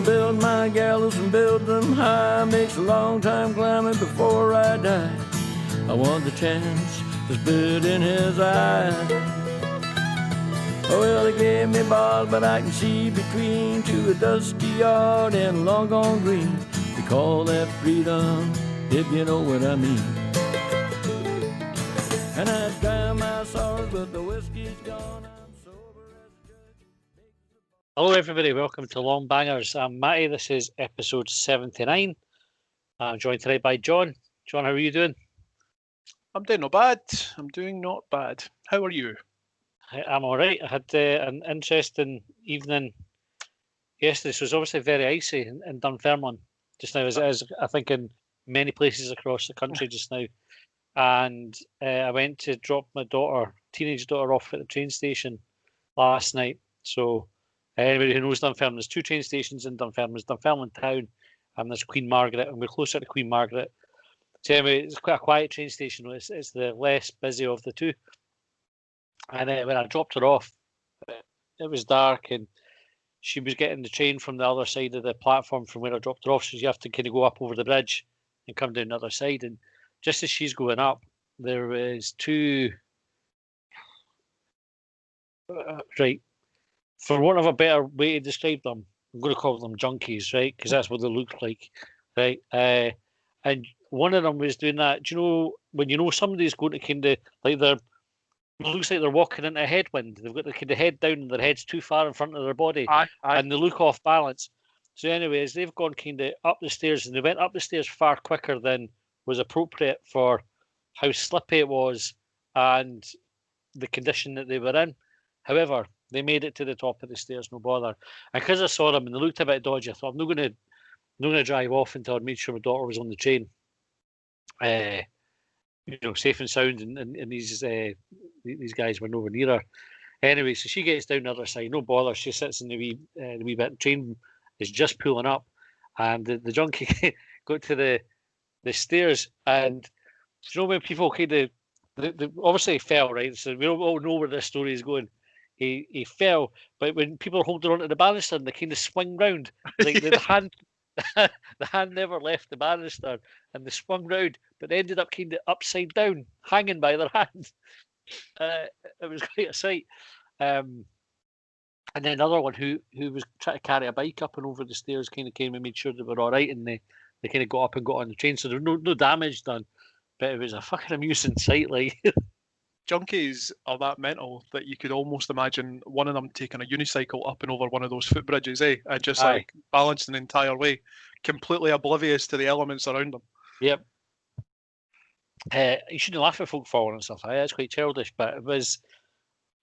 build my gallows and build them high. Makes a long time climbing before I die. I want the chance to spit in his eye. Oh, well, they gave me bars, but I can see between to a dusty yard and long gone green. We call that freedom, if you know what I mean. And I drown my sorrows, but the whiskey's gone. I'm sober as a judge. Hello, everybody. Welcome to Longbangers. I'm Matty. This is episode 79. I'm joined tonight by John. John, how are you doing? I'm doing not bad. I'm doing not bad. How are you? I'm all right. I had an interesting evening yesterday. So it's obviously very icy in Dunfermline just now, as it is, I think, in many places across the country just now. And I went to drop my teenage daughter, off at the train station last night. So anybody who knows Dunfermline, there's two train stations in Dunfermline. There's Dunfermline Town and there's Queen Margaret, and we're closer to Queen Margaret. So anyway, it's quite a quiet train station. It's the less busy of the two. And when I dropped her off, it was dark and she was getting the train from the other side of the platform from where I dropped her off. So you have to kind of go up over the bridge and come down the other side. And just as she's going up, there was two, right, for want of a better way to describe them, I'm going to call them junkies, right, because that's what they look like, right? And one of them was doing that. Do you know when you know somebody's going to kind of like it looks like they're walking into a headwind. They've got the kind of head down and their head's too far in front of their body, and they look off balance. So, anyways, they've gone kind of up the stairs, and they went up the stairs far quicker than was appropriate for how slippy it was and the condition that they were in. However, they made it to the top of the stairs, no bother. And because I saw them and they looked a bit dodgy, I thought I'm not going to drive off until I made sure my daughter was on the train, safe and sound. And these guys were nowhere near her. Anyway, so she gets down the other side, no bother. She sits in the wee bit. The train is just pulling up, and the junkie got to the stairs, and when people kind of they obviously fell, right? So we all know where this story is going. He fell, but when people are holding on to the banister and they kind of swing round, like the hand the hand never left the banister and they swung round, but they ended up kind of upside down, hanging by their hand. It was quite a sight. And then another one who was trying to carry a bike up and over the stairs kind of came and made sure they were all right, and they kind of got up and got on the train, so there was no damage done, but it was a fucking amusing sight. Like, junkies are that mental that you could almost imagine one of them taking a unicycle up and over one of those footbridges, and just like balancing the entire way, completely oblivious to the elements around them. Yep. You shouldn't laugh at folk falling and stuff. It's quite childish, but it was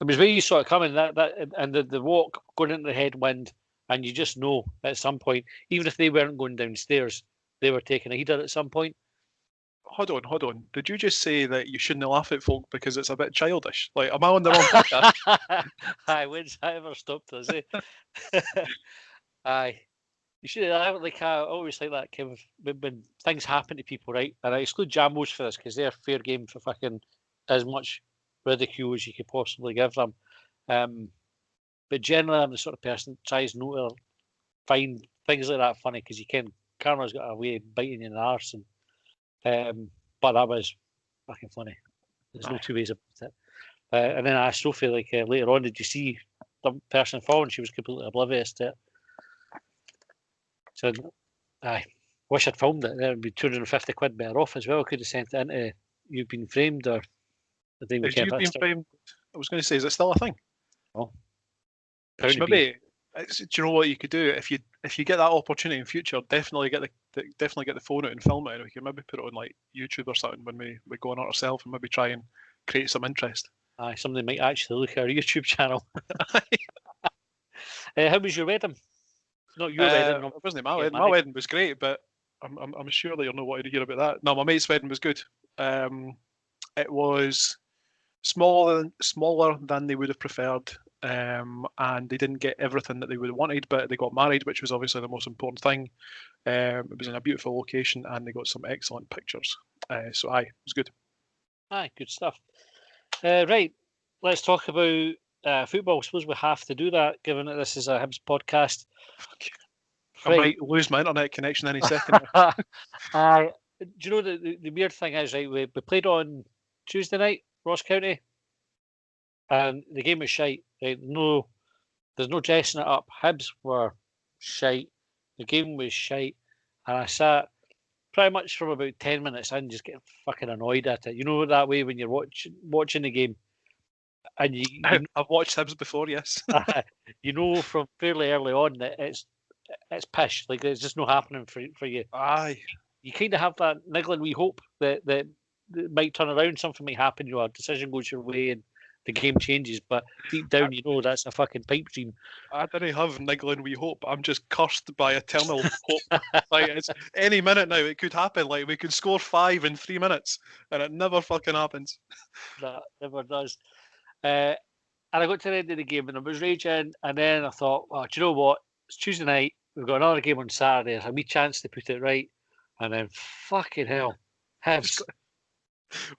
where you saw it coming. That and the walk going into the headwind, and you just know at some point, even if they weren't going downstairs, they were taking a heater at some point. Hold on. Did you just say that you shouldn't laugh at folk because it's a bit childish? Like, am I on the wrong podcast? Aye, when's that ever stopped us, eh? Aye. You should have, like, I always think that kind of, when things happen to people, right? And I exclude Jambos for this because they're fair game for fucking as much ridicule as you could possibly give them. But generally, I'm the sort of person that tries not to find things like that funny because you can. Karma's got a way of biting you in the arse, and but that was fucking funny. There's no two ways about it. And then I asked Sophie, like, later on, did you see the person falling? She was completely oblivious to it. So, wish I'd filmed it. That would be 250 quid better off as well. I could have sent it into You've Been Framed or the thing. You've Been Framed. I was going to say, is it still a thing? Oh, maybe. Do you know what you could do if you get that opportunity in future? Definitely get the phone out and film it, and we can maybe put it on like YouTube or something when we go on ourselves and maybe try and create some interest. Aye, somebody might actually look at our YouTube channel. How was your wedding? Not your wedding. It wasn't my wedding. My wedding was great, but I'm sure that you're not wanting to hear about that. No, my mate's wedding was good. It was smaller than they would have preferred. And they didn't get everything that they would have wanted, but they got married, which was obviously the most important thing. It was in a beautiful location, and they got some excellent pictures. So, it was good. Good stuff. Right, let's talk about football. I suppose we have to do that, given that this is a Hibs podcast. I might lose my internet connection any second. Do you know the weird thing is, right? We played on Tuesday night, Ross County, and the game was shite. Right? No, there's no dressing it up. Hibs were shite. The game was shite, and I sat pretty much from about 10 minutes in, just getting fucking annoyed at it. You know that way when you're watching the game, and I've watched Hibs before, yes. you know from fairly early on that it's pish. Like it's just not happening for you. Aye. You kind of have that niggling wee hope that it might turn around, something might happen, a decision goes your way and the game changes. But deep down, you know that's a fucking pipe dream. I didn't have niggling wee hope. I'm just cursed by eternal hope. Like it's any minute now it could happen. Like we could score 5 in 3 minutes, and it never fucking happens. That never does. And I got to the end of the game and I was raging, and then I thought, well, do you know what? It's Tuesday night. We've got another game on Saturday. There's a wee chance to put it right. And then fucking hell, Hibs.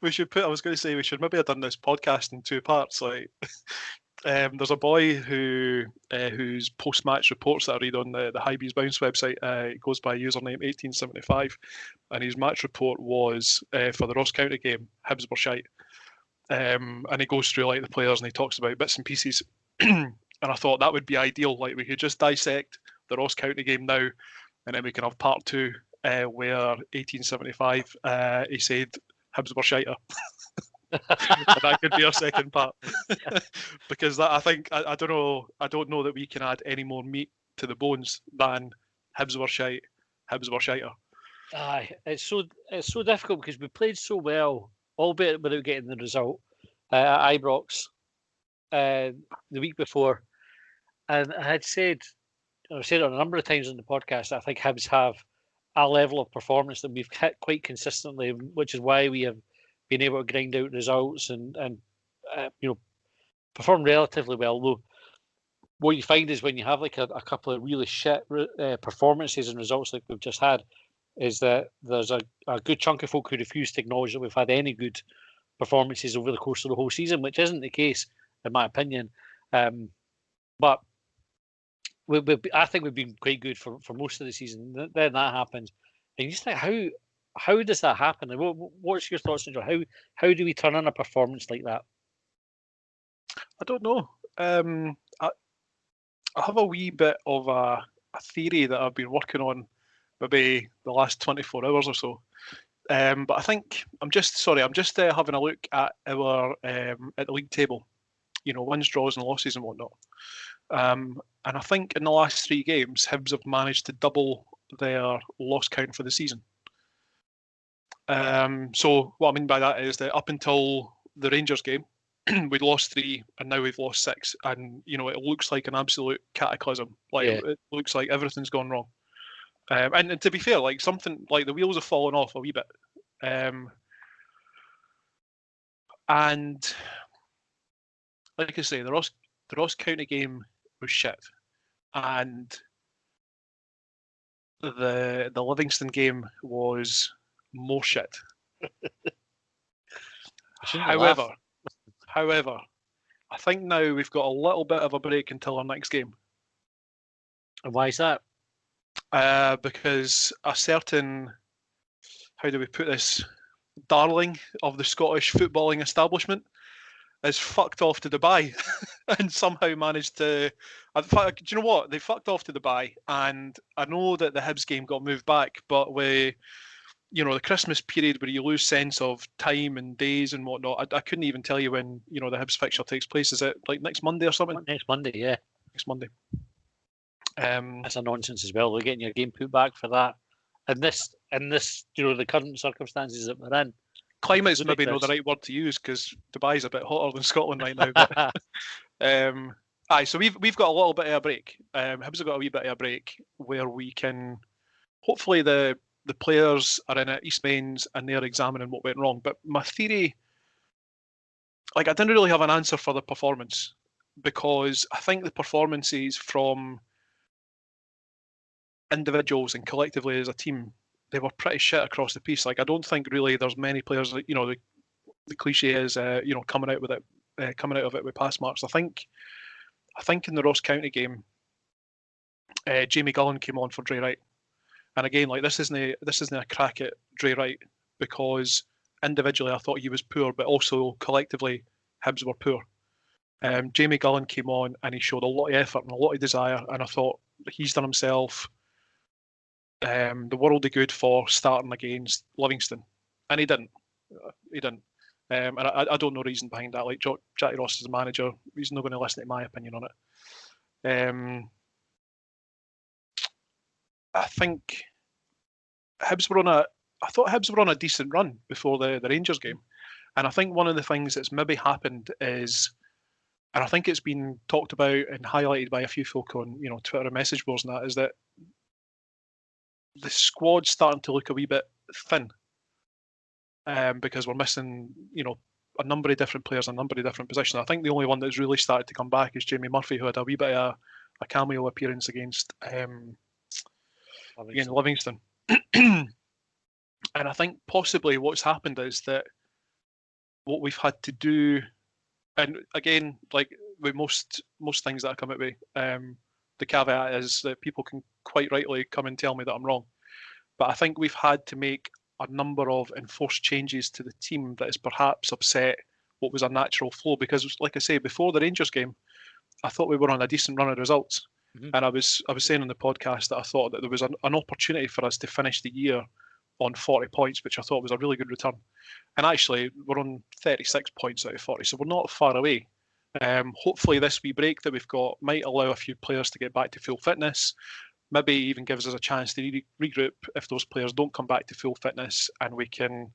I was going to say we should maybe have done this podcast in 2 parts. Like, there's a boy whose post-match reports that I read on the High Bees Bounce website. He goes by username 1875, and his match report was for the Ross County game. Hibs were shite, and he goes through like the players and he talks about bits and pieces. And I thought that would be ideal. Like we could just dissect the Ross County game now, and then we can have part 2. Where 1875 he said Hibs were shiter. And that could be our second part. Because that, I don't know that we can add any more meat to the bones than Hibs were shite, Hibs were shiter. Aye, it's so difficult because we played so well, albeit without getting the result at Ibrox the week before, and I've said it a number of times on the podcast that I think Hibs have a level of performance that we've hit quite consistently, which is why we have been able to grind out results and perform relatively well. Though what you find is when you have like a couple of really shit performances and results like we've just had, is that there's a good chunk of folk who refuse to acknowledge that we've had any good performances over the course of the whole season, which isn't the case in my opinion. But I think we've been quite good for most of the season. Then that happens, and you just think, how does that happen? Like, what's your thoughts on how do we turn on a performance like that? I don't know. I have a wee bit of a theory that I've been working on maybe the last 24 hours or so. But I think I'm just having a look at our at the league table, wins, draws, and losses and whatnot. And I think in the last 3 games, Hibs have managed to double their loss count for the season. So what I mean by that is that up until the Rangers game, we'd lost 3 and now we've lost 6. And, it looks like an absolute cataclysm. It looks like everything's gone wrong. And to be fair, like something like the wheels have fallen off a wee bit. And like I say, the Ross County game was shit. And the Livingston game was more shit. However, I think now we've got a little bit of a break until our next game. And why is that? Because a certain, how do we put this, darling of the Scottish footballing establishment is fucked off to Dubai and somehow managed to. In fact, do you know what? They fucked off to Dubai, and I know that the Hibs game got moved back, but the Christmas period where you lose sense of time and days and whatnot, I couldn't even tell you when the Hibs fixture takes place. Is it like next Monday or something? Next Monday, yeah. Next Monday. That's a nonsense as well. They're getting your game put back for that. And this, the current circumstances that we're in. Climate's maybe not the right word to use because Dubai's a bit hotter than Scotland right now. But, so we've got a little bit of a break. Hibs have got a wee bit of a break where we can, hopefully the players are in at Eastmains and they're examining what went wrong. But my theory, I didn't really have an answer for the performance because I think the performances from individuals and collectively as a team, they were pretty shit across the piece. I don't think really there's many players that, the cliche is, coming out of it with pass marks. I think in the Ross County game, Jamie Gullen came on for Dre Wright. And again, like this isn't a crack at Dre Wright, because individually I thought he was poor, but also collectively Hibs were poor. Jamie Gullen came on and he showed a lot of effort and a lot of desire, and I thought he's done himself the world of good for starting against Livingston, and he didn't. And I don't know the reason behind that. Like Jackie Ross is the manager, he's not going to listen to my opinion on it. I think Hibs were on a decent run before the Rangers game, and I think one of the things that's maybe happened is, and I think it's been talked about and highlighted by a few folk on Twitter and message boards and that, is that the squad's starting to look a wee bit thin, because we're missing a number of different players, a number of different positions. I think the only one that's really started to come back is Jamie Murphy, who had a wee bit of a cameo appearance against Livingston. And I think possibly what's happened is that what we've had to do, and again, like with most things that I come out with, the caveat is that people can quite rightly come and tell me that I'm wrong. But I think we've had to make a number of enforced changes to the team that has perhaps upset what was a natural flow. Because, like I say, before the Rangers game, I thought we were on a decent run of results. Mm-hmm. And I was saying on the podcast that I thought that there was an opportunity for us to finish the year on 40 points, which I thought was a really good return. And actually, we're on 36 points out of 40, so we're not far away. Hopefully this wee break that we've got might allow a few players to get back to full fitness, maybe even gives us a chance to regroup if those players don't come back to full fitness, and we can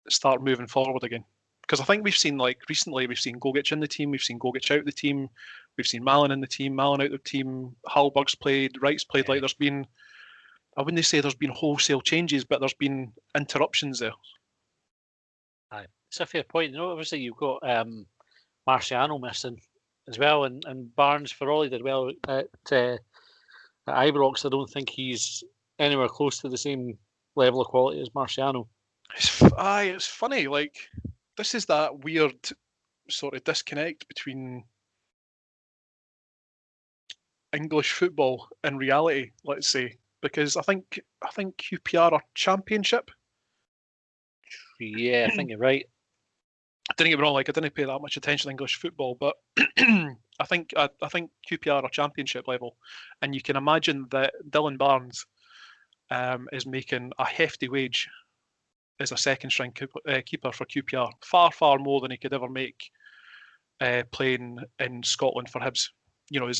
start moving forward again. Because I think we've seen, like recently, we've seen Gogic in the team, we've seen Gogic out the team, we've seen Malin in the team, Malin out the team, Hallberg's played, Wright's played. Like there's been, I wouldn't say there's been wholesale changes, but there's been interruptions there. Aye, it's a fair point. Obviously you've got Marciano missing as well, and Barnes, for all he did well at Ibrox, I don't think he's anywhere close to the same level of quality as Marciano. It's funny. Like this is that weird sort of disconnect between English football and reality, let's say, because I think QPR are Championship. Yeah, I think you're right. Don't get me wrong, like I didn't pay that much attention to English football, but I think QPR are Championship level, and you can imagine that Dylan Barnes is making a hefty wage as a second string keeper for QPR, far more than he could ever make playing in Scotland for Hibs. As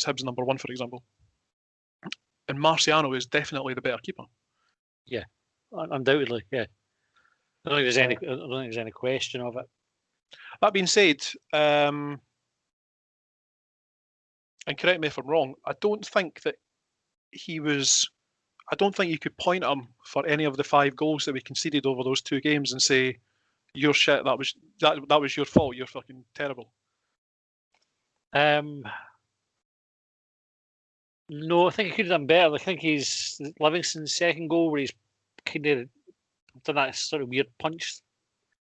Hibs number one, for example. And Marciano is definitely the better keeper. Yeah, undoubtedly. Yeah. I don't think there's any question of it. That being said, and correct me if I'm wrong, I don't think you could point at him for any of the 5 goals that we conceded over those 2 games and say, "You're shit. That was your fault. You're fucking terrible." No, I think he could have done better. I think he's Livingston's second goal where he's kind of done that sort of weird punch.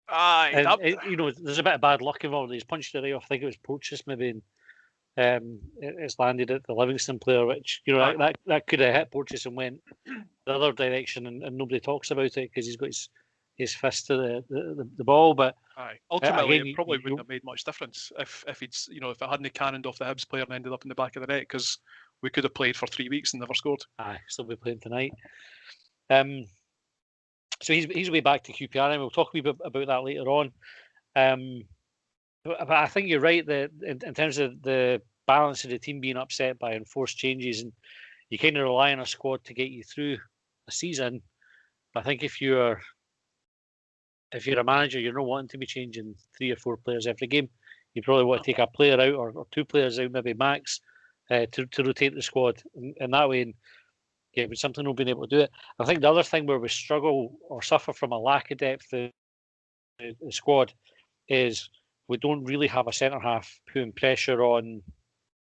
There's a bit of bad luck involved. He's punched it right off. I think it was Porteous maybe, and it's landed at the Livingston player, which that could have hit Porteous and went the other direction, and nobody talks about it because he's got his fist to the ball. But ultimately, it probably wouldn't have made much difference if it hadn't cannoned off the Hibs player and ended up in the back of the net, because we could have played for 3 weeks and never scored. Still be playing tonight. So he's way back to QPR, and we'll talk a wee bit about that later on. But I think you're right that in terms of the balance of the team being upset by enforced changes, and you kind of rely on a squad to get you through a season. But I think if you're a manager, you're not wanting to be changing 3 or 4 players every game. You probably want to take a player out or 2 players out, maybe max, to rotate the squad, and that way. But something not being able to do it. I think the other thing where we struggle or suffer from a lack of depth in the squad is we don't really have a centre half putting pressure on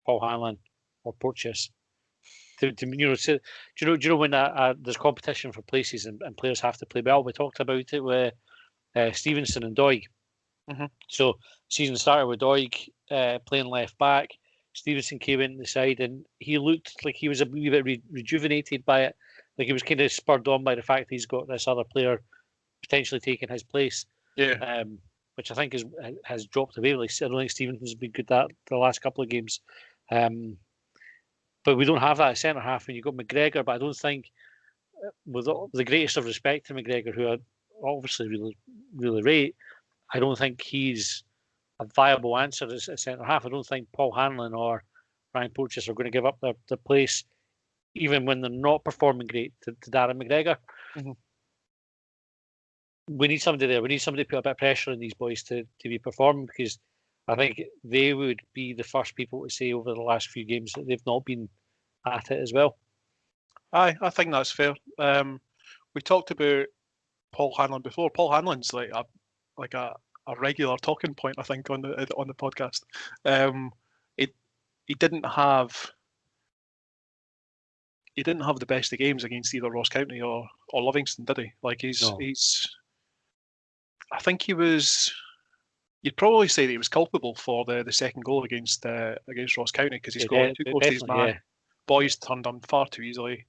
Paul Hanlon or Porteous. Do you know when there's competition for places and players have to play well? We talked about it with Stevenson and Doig. Mm-hmm. So season started with Doig playing left back. Stevenson came into the side and he looked like he was a wee bit rejuvenated by it. Like he was kind of spurred on by the fact he's got this other player potentially taking his place. Yeah. Which I think has dropped away. Like I don't think Stevenson's been good at the last couple of games. But we don't have that at centre half when you've got McGregor. But I don't think, with the greatest of respect to McGregor, who I obviously really, really rate, I don't think he's a viable answer as a centre half. I don't think Paul Hanlon or Ryan Porteous are going to give up their place, even when they're not performing great, to Darren McGregor. Mm-hmm. We need somebody there. We need somebody to put a bit of pressure on these boys to be performing, because I think they would be the first people to say over the last few games that they've not been at it as well. I think that's fair. We talked about Paul Hanlon before. Paul Hanlon's like a regular talking point, I think, on the podcast. He didn't have the best of games against either Ross County or Livingston, did he? Like he's I think he was. You'd probably say that he was culpable for the second goal against Ross County, because he scored too close to his man. Yeah. Boys turned him far too easily.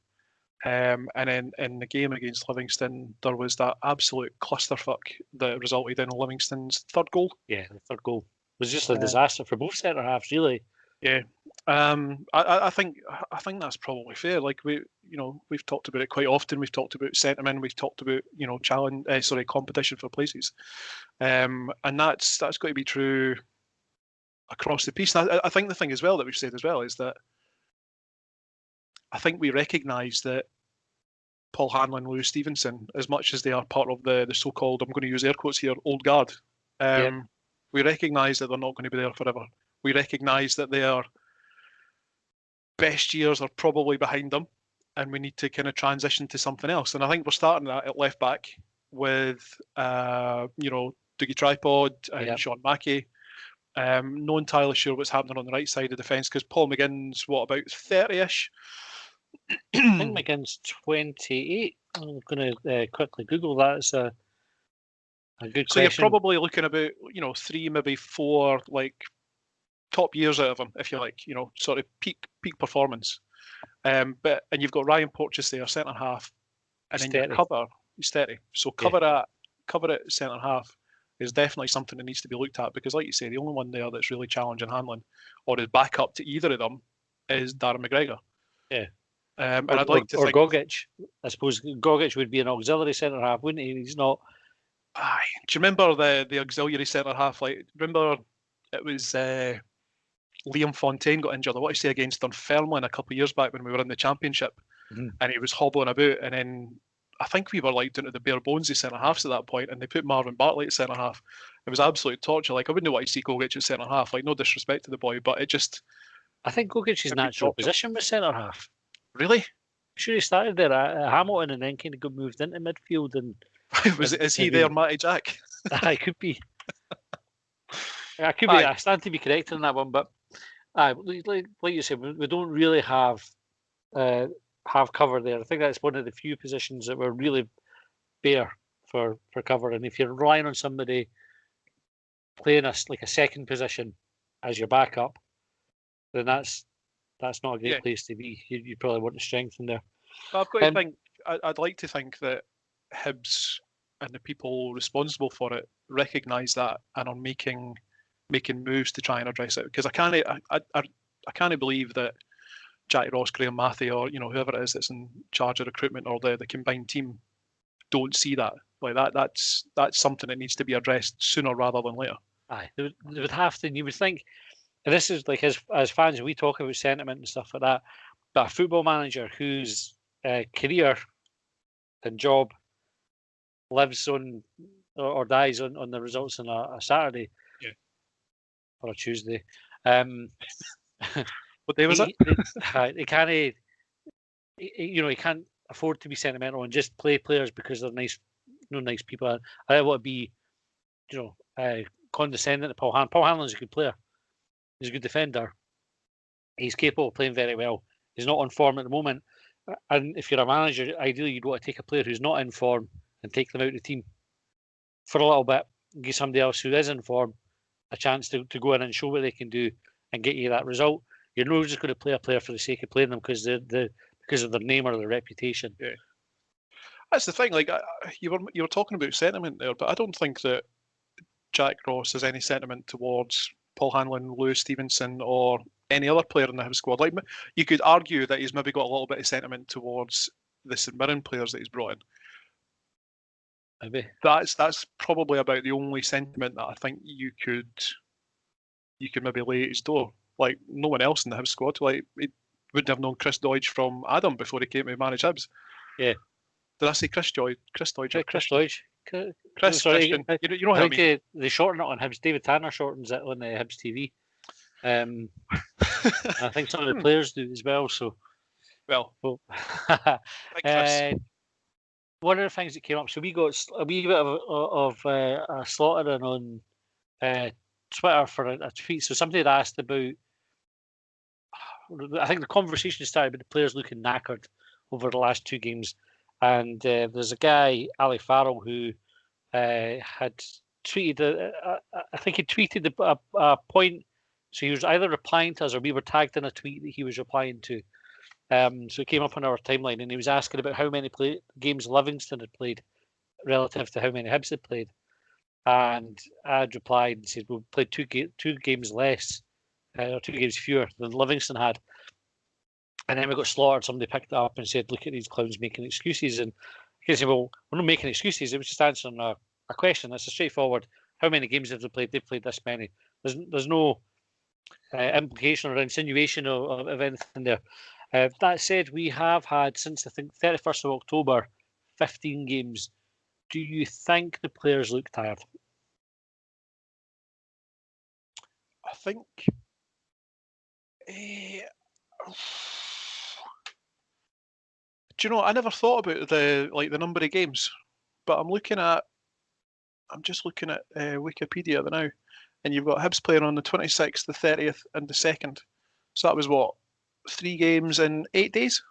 And then in the game against Livingston, there was that absolute clusterfuck that resulted in Livingston's third goal. Yeah, the third goal was just a disaster for both centre halves, really. Yeah, I think that's probably fair. Like we've talked about it quite often. We've talked about sentiment. We've talked about competition for places, and that's got to be true across the piece. And I think the thing as well that we've said as well is that I think we recognise that Paul Hanlon, Lewis Stevenson, as much as they are part of the so-called, I'm going to use air quotes here, old guard, we recognise that they're not going to be there forever. We recognise that their best years are probably behind them, and we need to kind of transition to something else. And I think we're starting that at left back with, Dougie Tripod and Sean Mackey. Not entirely sure what's happening on the right side of defence, because Paul McGinn's, about 30-ish? I think McGinn's 28. I'm going to quickly Google that. It's a good question. So you're probably looking about, 3, maybe 4, top years out of him, if you like, sort of peak performance. And you've got Ryan Porteous there, centre half, and then your cover, he's 30. So cover at centre half is definitely something that needs to be looked at, because, like you say, the only one there that's really challenging Hanlon or is back up to either of them is Darren McGregor. Yeah. And I'd like to think Gogic. I suppose Gogic would be an auxiliary centre half, wouldn't he? He's not. Aye. Do you remember the auxiliary centre half? Remember it was Liam Fontaine got injured. I want to say against Dunfermline a couple of years back when we were in the Championship, and he was hobbling about, and then I think we were down to the bare bones of centre halves at that point, and they put Marvin Bartley at centre half. It was absolute torture. I wouldn't want to see Gogic at centre half. No disrespect to the boy, but it just. I think Gogic's natural position was centre half. Really? I'm sure he started there at Hamilton and then kind of got moved into midfield. And is he there, Matty Jack? I could be. I could be. I stand to be corrected on that one, but like you said, we don't really have cover there. I think that's one of the few positions that we're really bare for cover. And if you're relying on somebody playing a second position as your backup, then that's not a great place to be. You probably want to strengthen there. I've got to think. I'd like to think that Hibs and the people responsible for it recognise that and are making moves to try and address it. Because I can't believe that Jackie Ross, Graham Matthew, or whoever it is that's in charge of recruitment or the combined team don't see that. That's something that needs to be addressed sooner rather than later. Aye, they would have to. And you would think. And this is as fans, we talk about sentiment and stuff like that, but a football manager whose career and job lives on or dies on the results on a Saturday or a Tuesday. What day was it? He can't. He can't afford to be sentimental and just play players because they're nice, nice people. I don't want to be, condescending to Paul Hanlon. Paul Hanlon's a good player. He's a good defender. He's capable of playing very well. He's not on form at the moment. And if you're a manager, ideally you'd want to take a player who's not in form and take them out of the team for a little bit, give somebody else who is in form a chance to go in and show what they can do and get you that result. You're not just going to play a player for the sake of playing them because of their name or their reputation. Yeah. That's the thing. Like you were talking about sentiment there, but I don't think that Jack Ross has any sentiment towards Paul Hanlon, Lewis Stevenson, or any other player in the Hibs squad. Like you could argue that he's maybe got a little bit of sentiment towards the St Mirren players that he's brought in. Maybe That's probably about the only sentiment that I think you could maybe lay at his door. Like no one else in the Hibs squad. Like he wouldn't have known Chris Doidge from Adam before he came to manage Hibs. Yeah. Did I say Chris Doidge? Chris Doidge. Chris Doidge. Christian. You know what I mean? They shorten it on Hibs. David Tanner shortens it on Hibs TV. I think some of the players do as well. So, well, one of the things that came up. So we got a wee bit of a slaughtering on Twitter for a tweet. So somebody had asked about. I think the conversation started with the players looking knackered over the last 2 games. And there's a guy, Ali Farrell, who had tweeted, I think he tweeted a point. So he was either replying to us or we were tagged in a tweet that he was replying to. So it came up on our timeline and he was asking about how many games Livingston had played relative to how many Hibs had played. And I'd replied and said, we played two games less, or 2 games fewer than Livingston had. And then we got slaughtered. Somebody picked it up and said, look at these clowns making excuses. And I said, well, we're not making excuses. It was just answering a question. It's a straightforward, how many games have they played? They've played this many. There's no implication or insinuation of anything there. That said, we have had, since I think 31st of October, 15 games. Do you think the players look tired? I think... Do you know, I never thought about the number of games, but I'm just looking at Wikipedia now, and you've got Hibs playing on the 26th, the 30th, and the 2nd. So that was what, 3 games in 8 days,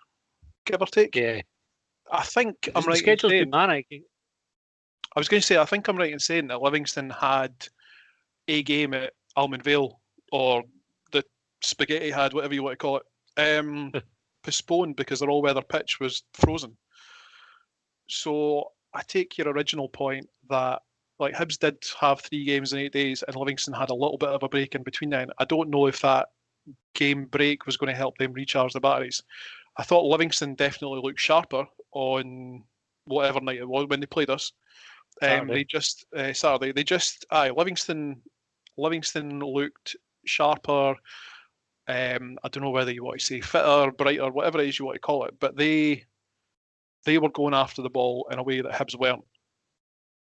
give or take. Yeah, I think I'm right. Schedule's been manic. I was going to say, I think I'm right in saying that Livingston had a game at Almond Vale, or the Spaghetti had, whatever you want to call it. Postponed because their all-weather pitch was frozen. So I take your original point that like Hibs did have 3 games in 8 days and Livingston had a little bit of a break in between then. I don't know if that game break was going to help them recharge the batteries. I thought Livingston definitely looked sharper on whatever night it was when they played us. They just Saturday. Livingston looked sharper. I don't know whether you want to say fitter, brighter, whatever it is you want to call it, but they were going after the ball in a way that Hibs weren't,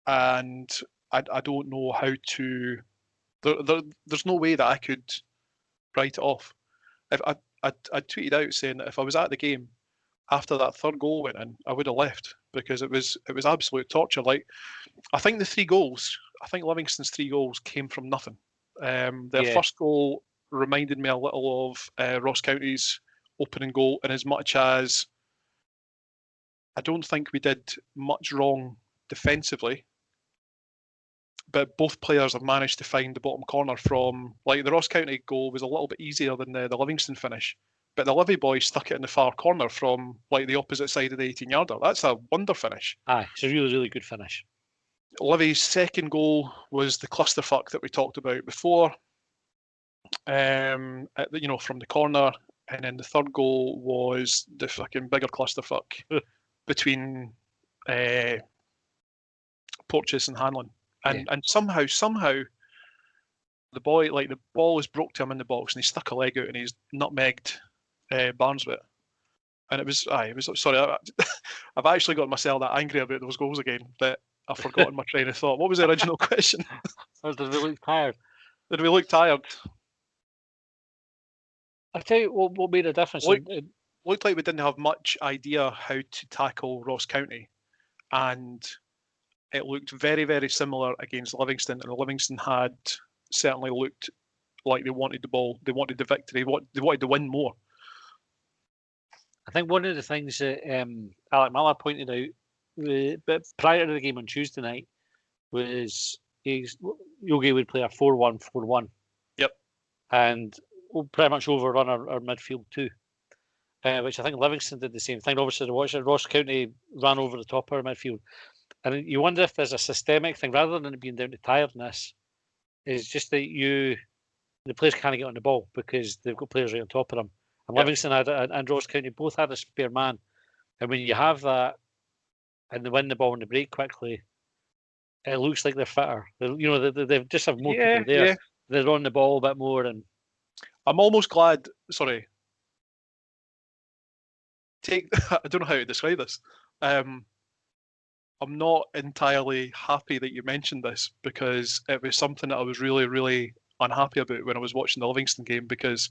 and I don't know how to. There's no way that I could write it off. If I tweeted out saying that if I was at the game after that 3rd goal went in, I would have left because it was absolute torture. Like I think Livingston's 3 goals came from nothing. Their first goal reminded me a little of Ross County's opening goal, in as much as I don't think we did much wrong defensively, but both players have managed to find the bottom corner from, like the Ross County goal was a little bit easier than the Livingston finish, but the Livi boys stuck it in the far corner from like the opposite side of the 18-yarder. That's a wonder finish. It's a really, really good finish. Livi's second goal was the clusterfuck that we talked about before. From the corner, and then the 3rd goal was the fucking bigger clusterfuck between Porteous and Hanlon, and somehow the ball was broke to him in the box, and he stuck a leg out and he's nutmegged Barnes with it. And it was sorry, I've actually got myself that angry about those goals again that I've forgotten my train of thought. What was the original question? Did they look tired? Did we look tired? I'll tell you what made a difference. Looked like we didn't have much idea how to tackle Ross County, and it looked very, very similar against Livingston, and Livingston had certainly looked like they wanted the ball, they wanted the victory, they wanted to win more. I think one of the things that Alec Miller pointed out, but prior to the game on Tuesday night, was Yogi would play a 4-1-4-1. Yep. And pretty much overrun our midfield too. Which I think Livingston did the same thing. Obviously, Ross County ran over the top of our midfield. And you wonder if there's a systemic thing, rather than it being down to tiredness, is just that the players can't get on the ball because they've got players right on top of them. And Livingston and Ross County both had a spare man. And when you have that and they win the ball and they break quickly, it looks like they're fitter. They just have more people there. Yeah. They're on the ball a bit more. And I'm almost glad. Sorry. I don't know how to describe this. I'm not entirely happy that you mentioned this, because it was something that I was really, really unhappy about when I was watching the Livingston game, because,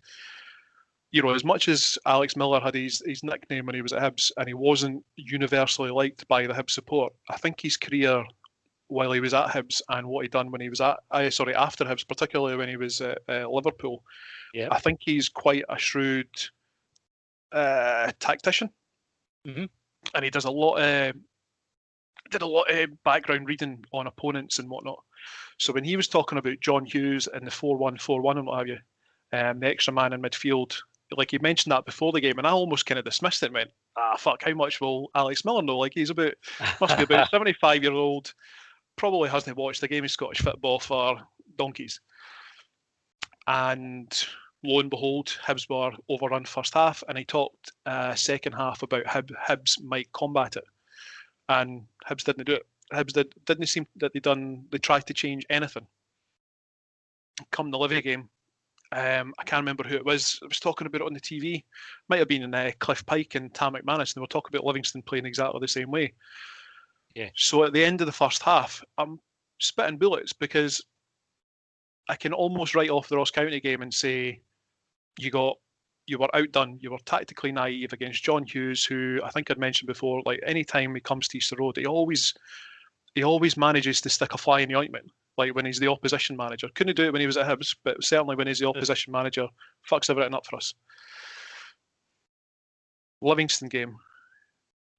as much as Alex Miller had his nickname when he was at Hibs and he wasn't universally liked by the Hibs support, I think his career while he was at Hibs and what he done when he was after Hibs, particularly when he was at Liverpool, I think he's quite a shrewd tactician, and he does a lot. Did a lot of background reading on opponents and whatnot. So when he was talking about John Hughes and the 4-1-4-1 and what have you, the extra man in midfield, like he mentioned that before the game, and I almost kind of dismissed it and went, fuck, how much will Alex Miller know? Like must be about 75-year-old, probably hasn't watched a game of Scottish football for donkeys. And lo and behold, Hibs were overrun first half, and he talked second half about Hibs might combat it. And Hibs didn't do it. Hibs didn't seem that they tried to change anything. Come the Livi game, I can't remember who it was. I was talking about it on the TV. Might have been in Cliff Pike and Tam McManus. They were talking about Livingston playing exactly the same way. Yeah. So at the end of the first half, I'm spitting bullets, because I can almost write off the Ross County game and say you were outdone. You were tactically naive against John Hughes, who I think I'd mentioned before. Like, any time he comes to Easter Road, he always manages to stick a fly in the ointment. Like when he's the opposition manager, couldn't do it when he was at Hibs, but certainly when he's the opposition manager, fucks everything up for us. Livingston game,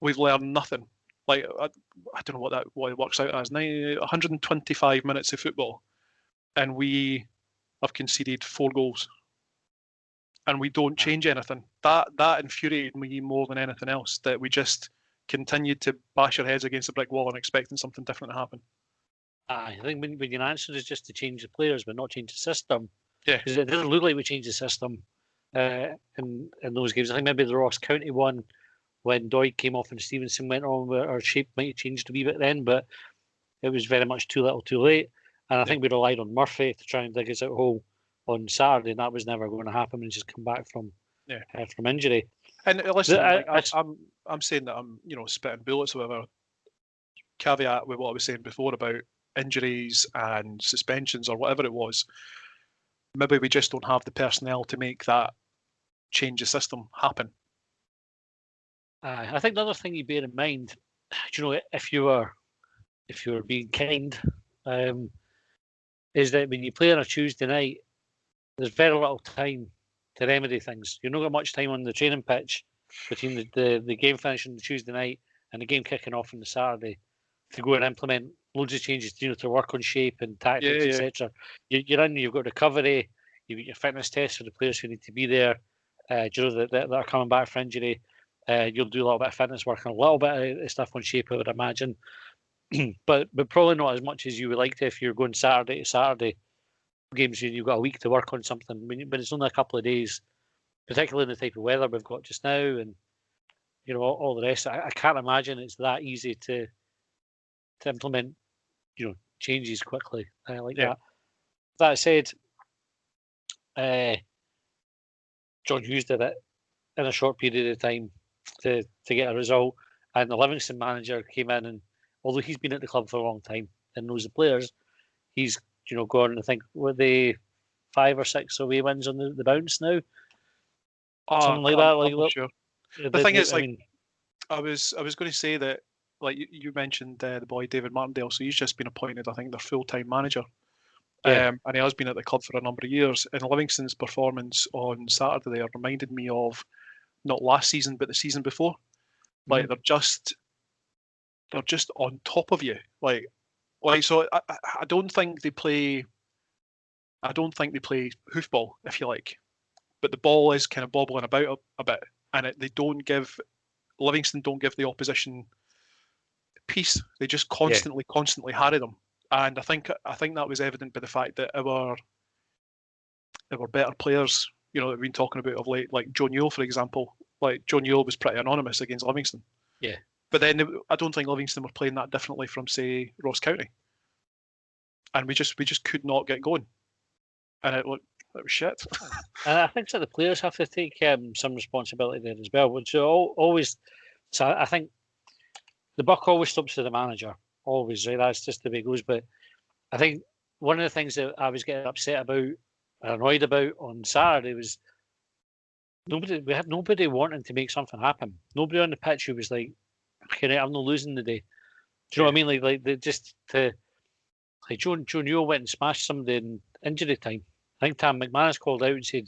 we've learned nothing. Like I don't know what it works out as 125 minutes of football, and we have conceded 4 goals. And we don't change anything. That infuriated me more than anything else, that we just continued to bash our heads against a brick wall and expecting something different to happen. I think when your answer is just to change the players but not change the system, because it doesn't look like we changed the system in those games. I think maybe the Ross County one, when Doig came off and Stevenson went on, our shape might have changed a wee bit then, but it was very much too little too late. And I think we relied on Murphy to try and dig us out a hole on Saturday, and that was never going to happen. And just come back from injury. And listen, I'm saying that I'm spitting bullets or whatever. Caveat with what I was saying before about injuries and suspensions or whatever it was. Maybe we just don't have the personnel to make that change the system happen. I think the other thing you bear in mind, if you were being kind, is that when you play on a Tuesday night, there's very little time to remedy things. You've not got much time on the training pitch between the game finishing the Tuesday night and the game kicking off on the Saturday to go and implement loads of changes, to work on shape and tactics, etc. You're in. You've got recovery. You've got your fitness tests for the players who need to be there. That are coming back for injury. You'll do a little bit of fitness work and a little bit of stuff on shape, I would imagine, but probably not as much as you would like to if you're going Saturday to Saturday. Games, you've got a week to work on something, but it's only a couple of days, particularly in the type of weather we've got just now, and all the rest. I can't imagine it's that easy to implement, changes quickly like that. That said, John Hughes did it in a short period of time to get a result, and the Livingston manager came in, and although he's been at the club for a long time and knows the players, he's gone, I think, were they 5 or 6 away wins on the bounce now? Something like that. I'm not sure. The thing is, I was going to say that, like you mentioned the boy David Martindale, so he's just been appointed, I think, their full-time manager. And he has been at the club for a number of years. And Livingston's performance on Saturday there reminded me of not last season, but the season before. Like they're just on top of you. So I don't think they play. I don't think they play hoofball, if you like. but the ball is kind of bobbling about a bit, and Livingston don't give the opposition peace. They just constantly harry them, and I think that was evident by the fact that our better players, that we've been talking about of late, like Joe Newell, for example. Like Joe Newell was pretty anonymous against Livingston. Yeah. But then I don't think Livingston were playing that differently from, say, Ross County. And we just could not get going. And it was shit. And I think that the players have to take some responsibility there as well. Which always, so I think the buck always stops with the manager. Always, right? That's just the way it goes. But I think one of the things that I was getting upset about, annoyed about on Saturday was we had nobody wanting to make something happen. Nobody on the pitch who was like, okay, I'm not losing the day. Do you know what I mean? Like they just to like Joe Newell went and smashed somebody in injury time. I think Tam McManus called out and said,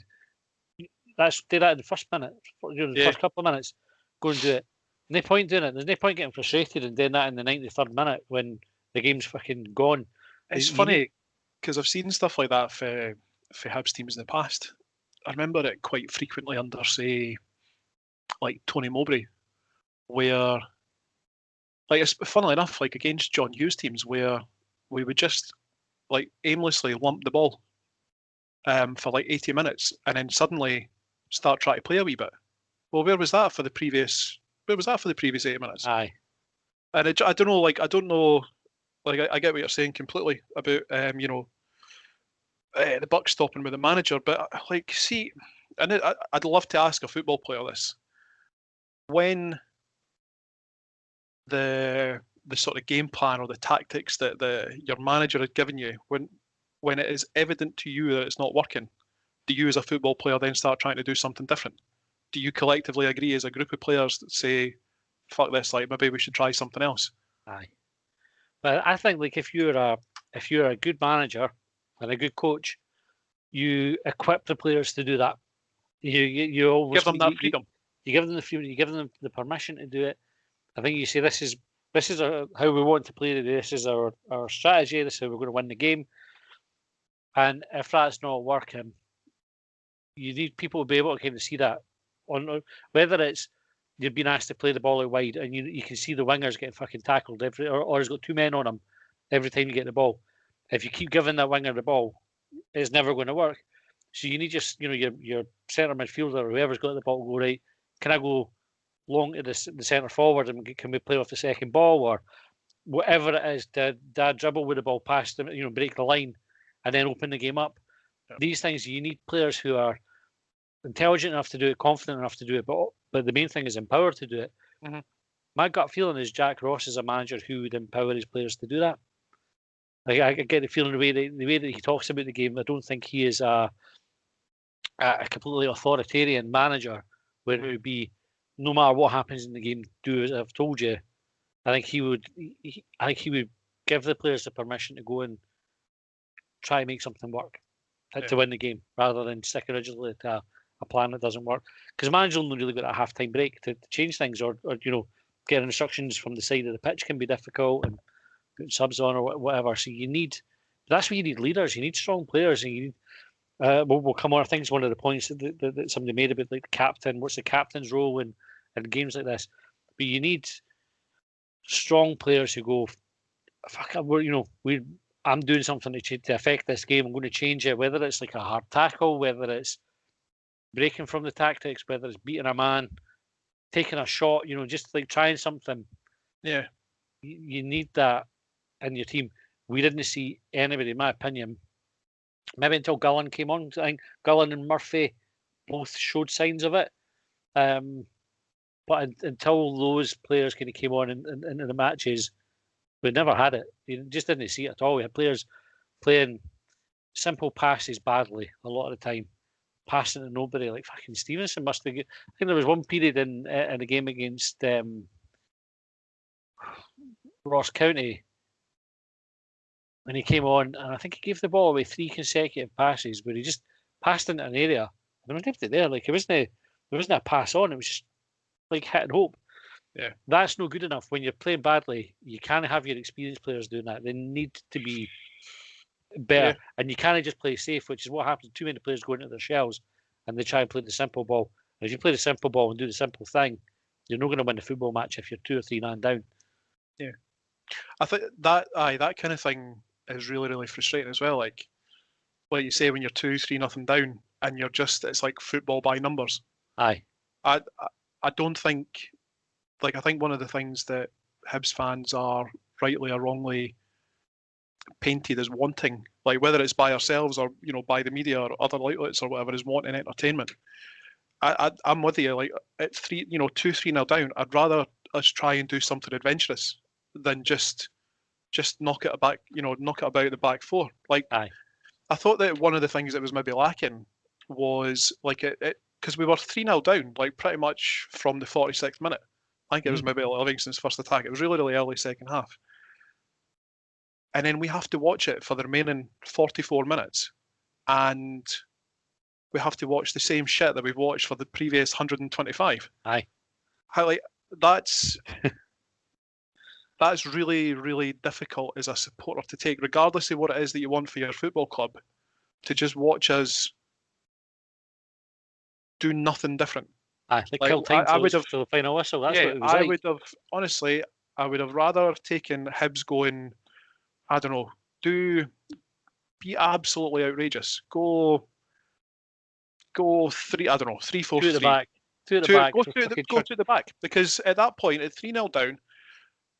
do that in the first minute, the first couple of minutes, go and do it. No point doing it. There's no point getting frustrated and doing that in the 93rd minute when the game's fucking gone. It's funny because I've seen stuff like that for Hibs teams in the past. I remember it quite frequently under, say, like Tony Mowbray, where, like, it's funnily enough, like against John Hughes teams, where we would just like aimlessly lump the ball for like 80 minutes and then suddenly start trying to play a wee bit. Well, where was that for the previous 80 minutes? Aye. And I don't know, like, I get what you're saying completely about, the buck stopping with the manager, but like, see, and I'd love to ask a football player this: when the sort of game plan or the tactics that your manager had given you, when it is evident to you that it's not working, do you as a football player then start trying to do something different? Do you collectively agree as a group of players that say, fuck this, like maybe we should try something else? Aye. But I think like if you're a good manager and a good coach, you equip the players to do that. You always give them that freedom. You give them the freedom. You give them the permission to do it. I think you say this is how we want to play today. This is our strategy. This is how we're going to win the game. And if that's not working, you need people to be able to kind of see that. On whether it's you've been asked to play the ball out wide and you can see the wingers getting fucking tackled or he's got two men on him every time you get the ball. If you keep giving that winger the ball, it's never going to work. So you need just your centre midfielder or whoever's got the ball go, right, can I go long to the centre forward and can we play off the second ball or whatever it is, to dribble with the ball past them, break the line and then open the game up. Yeah. These things, you need players who are intelligent enough to do it, confident enough to do it, but the main thing is empowered to do it. Mm-hmm. My gut feeling is Jack Ross is a manager who would empower his players to do that. Like, I get the feeling the way that he talks about the game, I don't think he is a completely authoritarian manager where it would be no matter what happens in the game, do as I've told you. I think he would give the players the permission to go and try and make something work to win the game rather than stick originally to a plan that doesn't work. Because managers only really got a half-time break to change things or get instructions from the side of the pitch can be difficult and put subs on or whatever. So that's where you need leaders. You need strong players, and you need. We'll come on. I think it's one of the points that somebody made about like the captain. What's the captain's role in games like this? But you need strong players who go, fuck, I'm doing something to affect this game. I'm going to change it. Whether it's like a hard tackle, whether it's breaking from the tactics, whether it's beating a man, taking a shot. Just like trying something. Yeah, you need that in your team. We didn't see anybody, in my opinion. Maybe until Gullen came on. I think Gullen and Murphy both showed signs of it. But until those players kind of came on in the matches, we never had it. You just didn't see it at all. We had players playing simple passes badly a lot of the time, passing to nobody. Like fucking Stevenson must have. I think there was one period in a game against Ross County when he came on, and I think he gave the ball away 3 consecutive passes where he just passed into an area. There was nobody there. Like there wasn't a pass on. It was just like hit and hope. Yeah, that's no good enough. When you're playing badly, you can't have your experienced players doing that. They need to be better, and you can't just play safe, which is what happens. Too many players go into their shells and they try and play the simple ball. And if you play the simple ball and do the simple thing, you're not going to win the football match if you're 2 or 3 man down. Yeah, I think that kind of thing is really, really frustrating as well. Like you say, when you're 2-3-0 down and you're just, it's like football by numbers. Aye. I don't think, like, I think one of the things that Hibs fans are rightly or wrongly painted as wanting, like whether it's by ourselves or by the media or other outlets or whatever, is wanting entertainment. I'm with you. Like at 2-3-0 down, I'd rather us try and do something adventurous than just knock it back, knock it about the back four. Like, aye. I thought that one of the things that was maybe lacking was like it because we were 3-0 down, like pretty much from the 46th minute. I think it was maybe Livingston's first attack. It was really, really early second half. And then we have to watch it for the remaining 44 minutes. And we have to watch the same shit that we've watched for the previous 125. Aye. That's really, really difficult as a supporter to take, regardless of what it is that you want for your football club, to just watch us do nothing different. Aye, kill time till the final whistle. That's what it was like. would have, honestly, I would have rather taken Hibs going, I don't know, be absolutely outrageous. Go 3, I don't know, 3-4-3. 2 at the back. 2 at the back. Go to the back. Because at that point, at 3-0 down,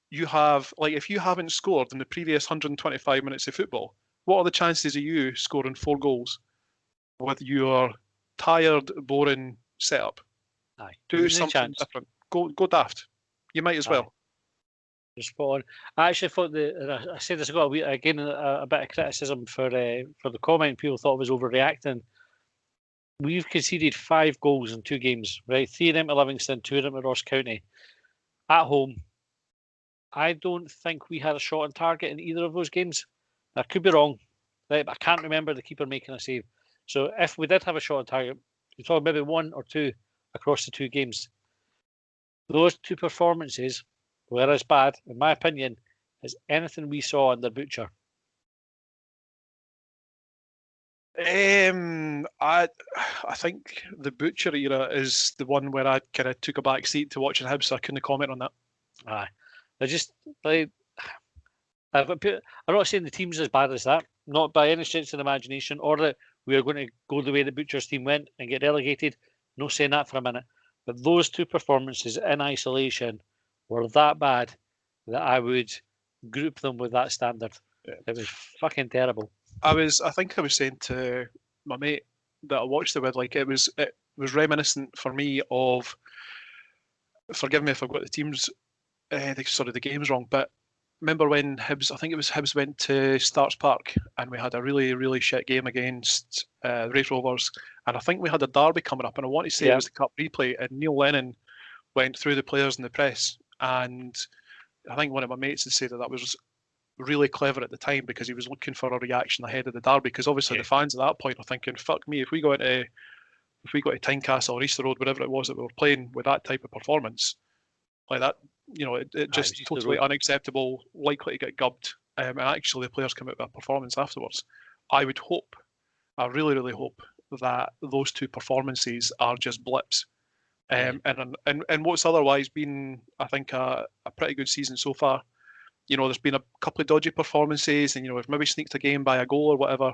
you have, like, if you haven't scored in the previous 125 minutes of football, what are the chances of you scoring 4 goals with your tired, boring setup? Aye. Do something different. Go daft. You might as well. You're spot on. I actually thought I said this, I got a bit of criticism for the comment. People thought I was overreacting. We've conceded 5 goals in 2 games, right? 3 of them to Livingston, 2 of them to Ross County. At home, I don't think we had a shot on target in either of those games. I could be wrong, right? But I can't remember the keeper making a save. So if we did have a shot on target, we saw maybe 1 or 2 across the 2 games. Those 2 performances were as bad, in my opinion, as anything we saw under Butcher. I think the Butcher era is the one where I kind of took a back seat to watching Hibs, so I couldn't comment on that. Aye, I just like. I'm not saying the team's as bad as that, not by any stretch of the imagination, or that we are going to go the way the Butcher's team went and get relegated. No saying that for a minute, but those 2 performances in isolation were that bad that I would group them with that standard. Yeah. It was fucking terrible. I think I was saying to my mate that I watched it with, like, it was reminiscent for me of, forgive me if I've got the games wrong, but remember when Hibs went to Starts Park and we had a really, really shit game against Raith Rovers, and I think we had a derby coming up, and I want to say it was the Cup replay, and Neil Lennon went through the players in the press, and I think one of my mates had said that was really clever at the time because he was looking for a reaction ahead of the derby, because obviously the fans at that point are thinking, fuck me, if we go to Tynecastle or Easter Road, whatever it was that we were playing with that type of performance like that, it just totally unacceptable, likely to get gubbed, and actually the players come out with a performance afterwards. I really, really hope that those 2 performances are just blips, and what's otherwise been, I think, a pretty good season so far. There's been a couple of dodgy performances, and we've maybe sneaked a game by a goal or whatever.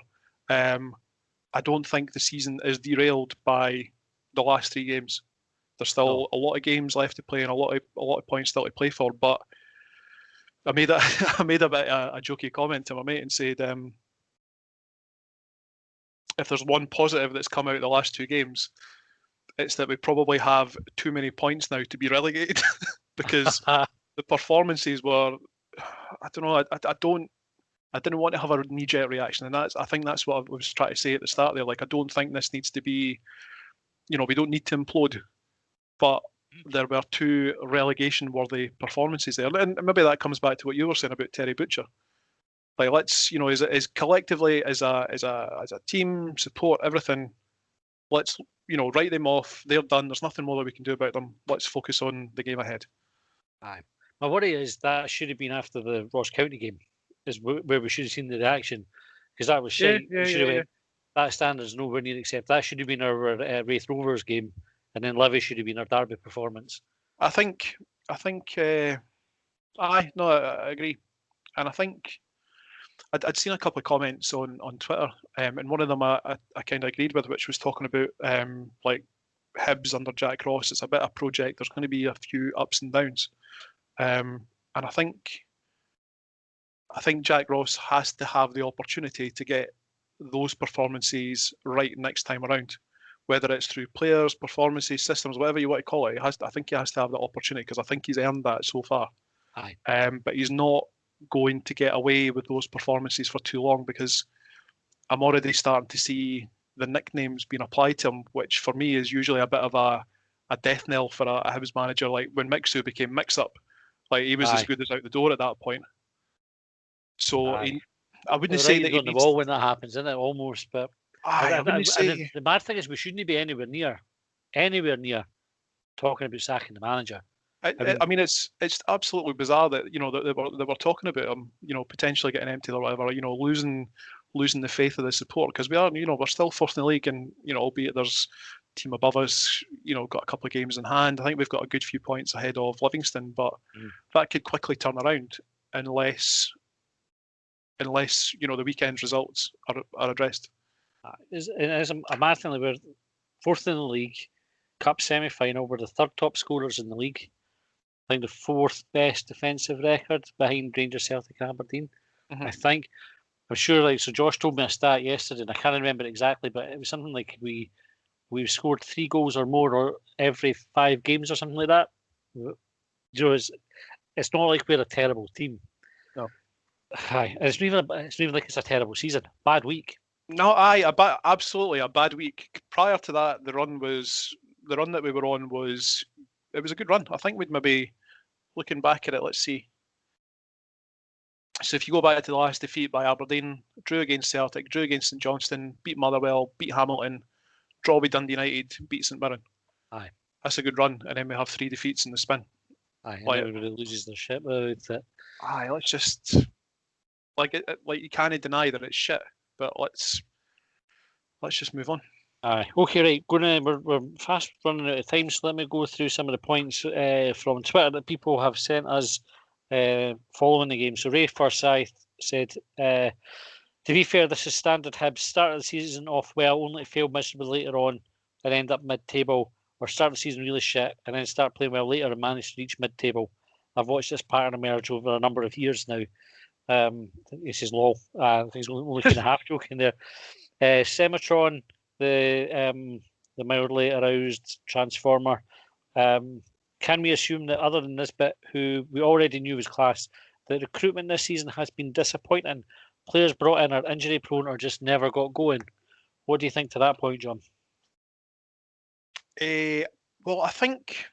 I don't think the season is derailed by the last 3 games. There's still a lot of games left to play and a lot of points still to play for. But I made a bit of a jokey comment to my mate and said, if there's one positive that's come out of the last 2 games, it's that we probably have too many points now to be relegated because the performances were, I don't know, I didn't want to have a knee-jerk reaction, and I think that's what I was trying to say at the start there. Like, I don't think this needs to be, we don't need to implode, but there were 2 relegation-worthy performances there, and maybe that comes back to what you were saying about Terry Butcher. Like, let's, as collectively as a team, support everything, let's write them off. They're done. There's nothing more that we can do about them. Let's focus on the game ahead. Aye. My worry is that should have been after the Ross County game, is where we should have seen the reaction, because that was shit. that standard's nowhere near acceptable. That should have been our Wraith Rovers game, and then Livi should have been our Derby performance. I think, I agree, and I think I'd seen a couple of comments on Twitter, and one of them I kind of agreed with, which was talking about like Hibs under Jack Ross. It's a bit of a project. There's going to be a few ups and downs, and I think Jack Ross has to have the opportunity to get those performances right next time around, whether it's through players, performances, systems, whatever you want to call it. I think he has to have that opportunity because I think he's earned that so far. Aye. But he's not going to get away with those performances for too long, because I'm already starting to see the nicknames being applied to him, which for me is usually a bit of a death knell for a Hibs manager. Like when Mixu became Mix-Up, like he was as good as out the door at that point. So I wouldn't say that he's on the ball when that happens, isn't it? Almost, but I wouldn't say. The bad thing is we shouldn't be anywhere near talking about sacking the manager. I mean, it's absolutely bizarre that they were talking about him, potentially getting emptied or whatever, losing the faith of the support, because we are, we're still fourth in the league, and albeit there's a team above us, got a couple of games in hand. I think we've got a good few points ahead of Livingston, but that could quickly turn around unless the weekend's results are addressed. It's a mad thing. We're fourth in the league, cup semi-final. We're the third top scorers in the league. I think the fourth best defensive record behind Rangers, Celtic, and Aberdeen. I'm sure. So Josh told me a stat yesterday, and I can't remember it exactly, but it was something like we scored 3 goals or more or every 5 games or something like that. It's not like we're a terrible team. No. Aye, it's not even like it's a terrible season. Bad week. No, absolutely a bad week. Prior to that, the run that we were on was a good run. I think we'd maybe, looking back at it, let's see. So if you go back to the last defeat by Aberdeen, drew against Celtic, drew against St Johnstone, beat Motherwell, beat Hamilton, draw with Dundee United, beat St Mirren. Aye, that's a good run, and then we have 3 defeats in the spin. Aye, and everybody loses their shit with it. Aye, let's just like you can't deny that it's shit, but let's just move on. Aye. Okay, right. We're fast running out of time, so let me go through some of the points from Twitter that people have sent us following the game. So Ray Forsyth said, to be fair, this is standard Hibs. Start the season off well, only to fail miserably later on and end up mid-table, or start the season really shit and then start playing well later and manage to reach mid-table. I've watched this pattern emerge over a number of years now. This is lol. I think he's only kind of half joking there. Sematron, the mildly aroused transformer. Can we assume that other than this bit, who we already knew was class, the recruitment this season has been disappointing? Players brought in are injury prone or just never got going. What do you think to that point, John? Well, I think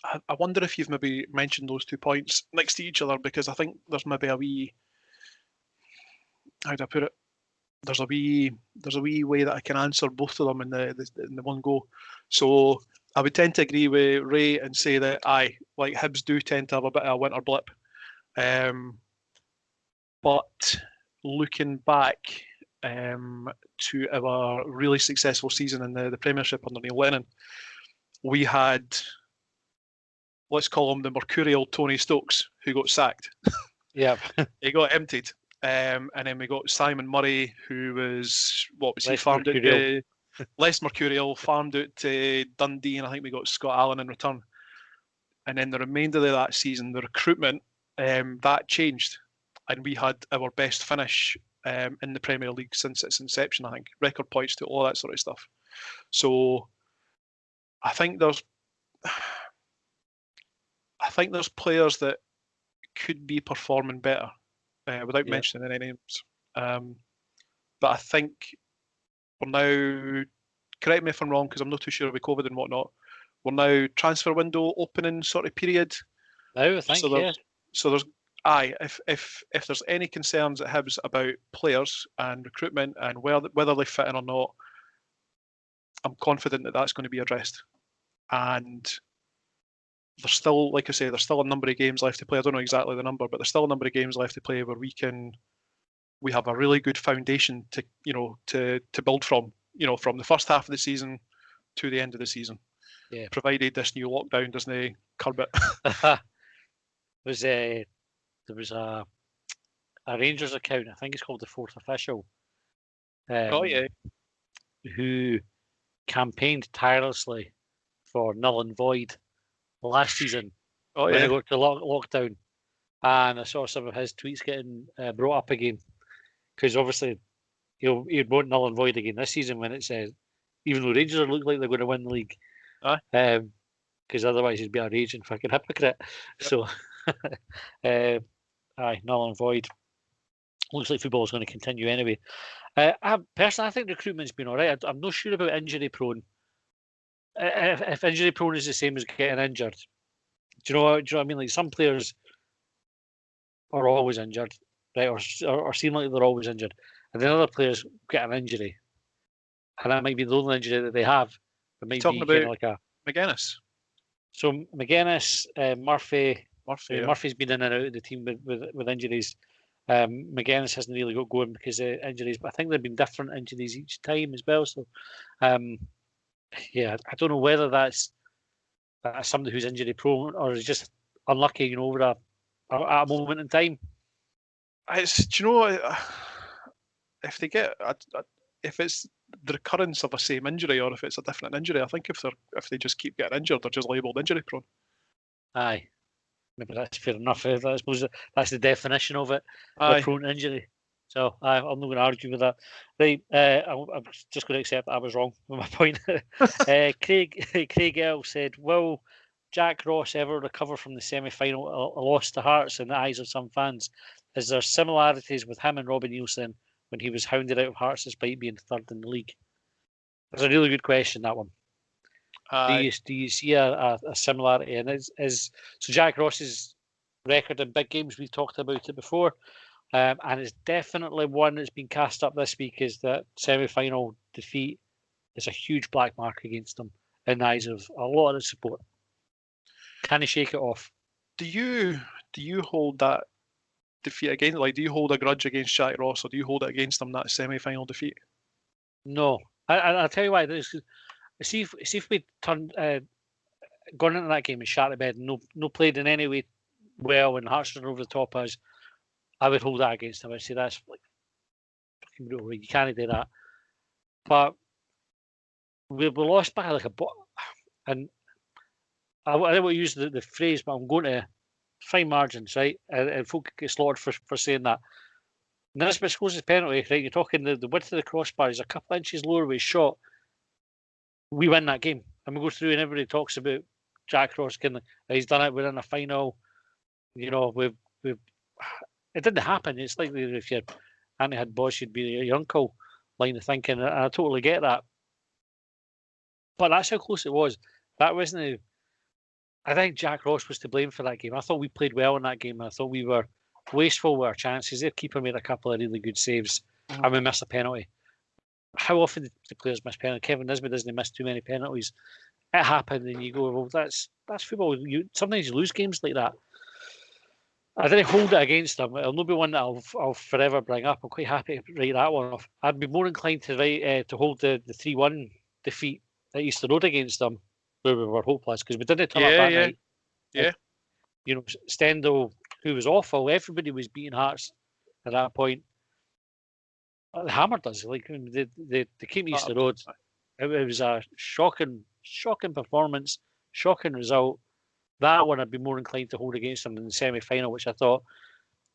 I wonder if you've maybe mentioned those 2 points next to each other, because I think there's maybe a wee, how do I put it? There's a wee way that I can answer both of them in the one go. So I would tend to agree with Ray and say that like Hibs do tend to have a bit of a winter blip. But looking back to our really successful season in the Premiership under Neil Lennon, we had, let's call him the mercurial Tony Stokes, who got sacked. Yeah. He got emptied. And then we got Simon Murray, who was, he farmed mercurial. out less mercurial, farmed out to Dundee, and I think we got Scott Allen in return. And then the remainder of that season, the recruitment, that changed. And we had our best finish in the Premier League since its inception, I think. Record points to all that sort of stuff. So I think there's players that could be performing better without mentioning any names. But I think we're now, correct me if I'm wrong, because I'm not too sure with COVID and whatnot, we're now transfer window opening sort of period. No, I think, So there's if there's any concerns at Hibs about players and recruitment and whether they fit in or not, I'm confident that that's going to be addressed. And there's still, like I say, there's still a number of games left to play. I don't know exactly the number, but there's still a number of games left to play where we can we have a really good foundation to build from. From the first half of the season to the end of the season. Yeah. Provided this new lockdown doesn't curb it. There was a Rangers account, I think it's called the Fourth Official, who campaigned tirelessly for null and void last season when they got to lockdown, and I saw some of his tweets getting brought up again, because obviously he'd want null and void again this season when it says, even though Rangers look like they're going to win the league, because otherwise he'd be a raging fucking hypocrite. Yep. So null and void. Looks like football is going to continue anyway. Personally, I think recruitment's been all right. I'm not sure about injury prone. If injury prone is the same as getting injured, do you know what I mean? Like, some players are always injured, right? Or seem like they're always injured, and then other players get an injury, and that might be the only injury that they have. It might be kind of like a McGuinness. So McGuinness, Murphy. Murphy's been in and out of the team with injuries. McGuinness hasn't really got going because of injuries, but I think there've been different injuries each time as well. So, I don't know whether that's somebody who's injury prone or is just unlucky, over a moment in time. If they get if it's the recurrence of a same injury or if it's a different injury, I think if they just keep getting injured, they're just labelled injury prone. Aye. Maybe that's fair enough. I suppose that's the definition of it. They're prone to injury. So I'm not going to argue with that. Right, I'm just going to accept that I was wrong with my point. Craig L said, "Will Jack Ross ever recover from the semi-final loss to Hearts in the eyes of some fans? Is there similarities with him and Robbie Nielsen when he was hounded out of Hearts despite being third in the league?" That's a really good question, that one. Do you see a similarity? And so Jack Ross's record in big games, we've talked about it before, and it's definitely one that's been cast up this week, is that semi-final defeat is a huge black mark against him in the eyes of a lot of the support. Can he shake it off? Do you hold that defeat against, do you hold a grudge against Jack Ross, or do you hold it against him, that semi-final defeat? No, I'll tell you why. See if we turned gone into that game and shot the bed and no played in any way well and Hearts over the top of us, I would hold that against him. I'd say that's like fucking brutal. You can't do that. But we lost by like and I don't want to use the phrase, but I'm going to fine margins, right? And folk get slaughtered for saying that. Nisbet scores his penalty, right? You're talking the width of the crossbar is a couple of inches lower with his shot. We win that game. And we go through and everybody talks about Jack Ross, he's done it, we're in a final. We've it didn't happen. It's like if your auntie had boss, you'd be your uncle line of thinking. And I totally get that. But that's how close it was. That wasn't I think Jack Ross was to blame for that game. I thought we played well in that game. I thought we were wasteful with our chances. Their keeper made a couple of really good saves, and we missed a penalty. How often do players miss penalties? Kevin Nisbet doesn't miss too many penalties. It happened, and you go, well, that's football. Sometimes you lose games like that. I didn't hold it against him. It'll not be one that I'll forever bring up. I'm quite happy to write that one off. I'd be more inclined to hold the 3-1 defeat at Easter Road against them, where we were hopeless, because we didn't turn up that night. Yeah. Stendhal, who was awful, everybody was beating Hearts at that point. They hammered us. Like they came Easter Road. It was a shocking performance, shocking result. That one I'd be more inclined to hold against them in the semi-final, which I thought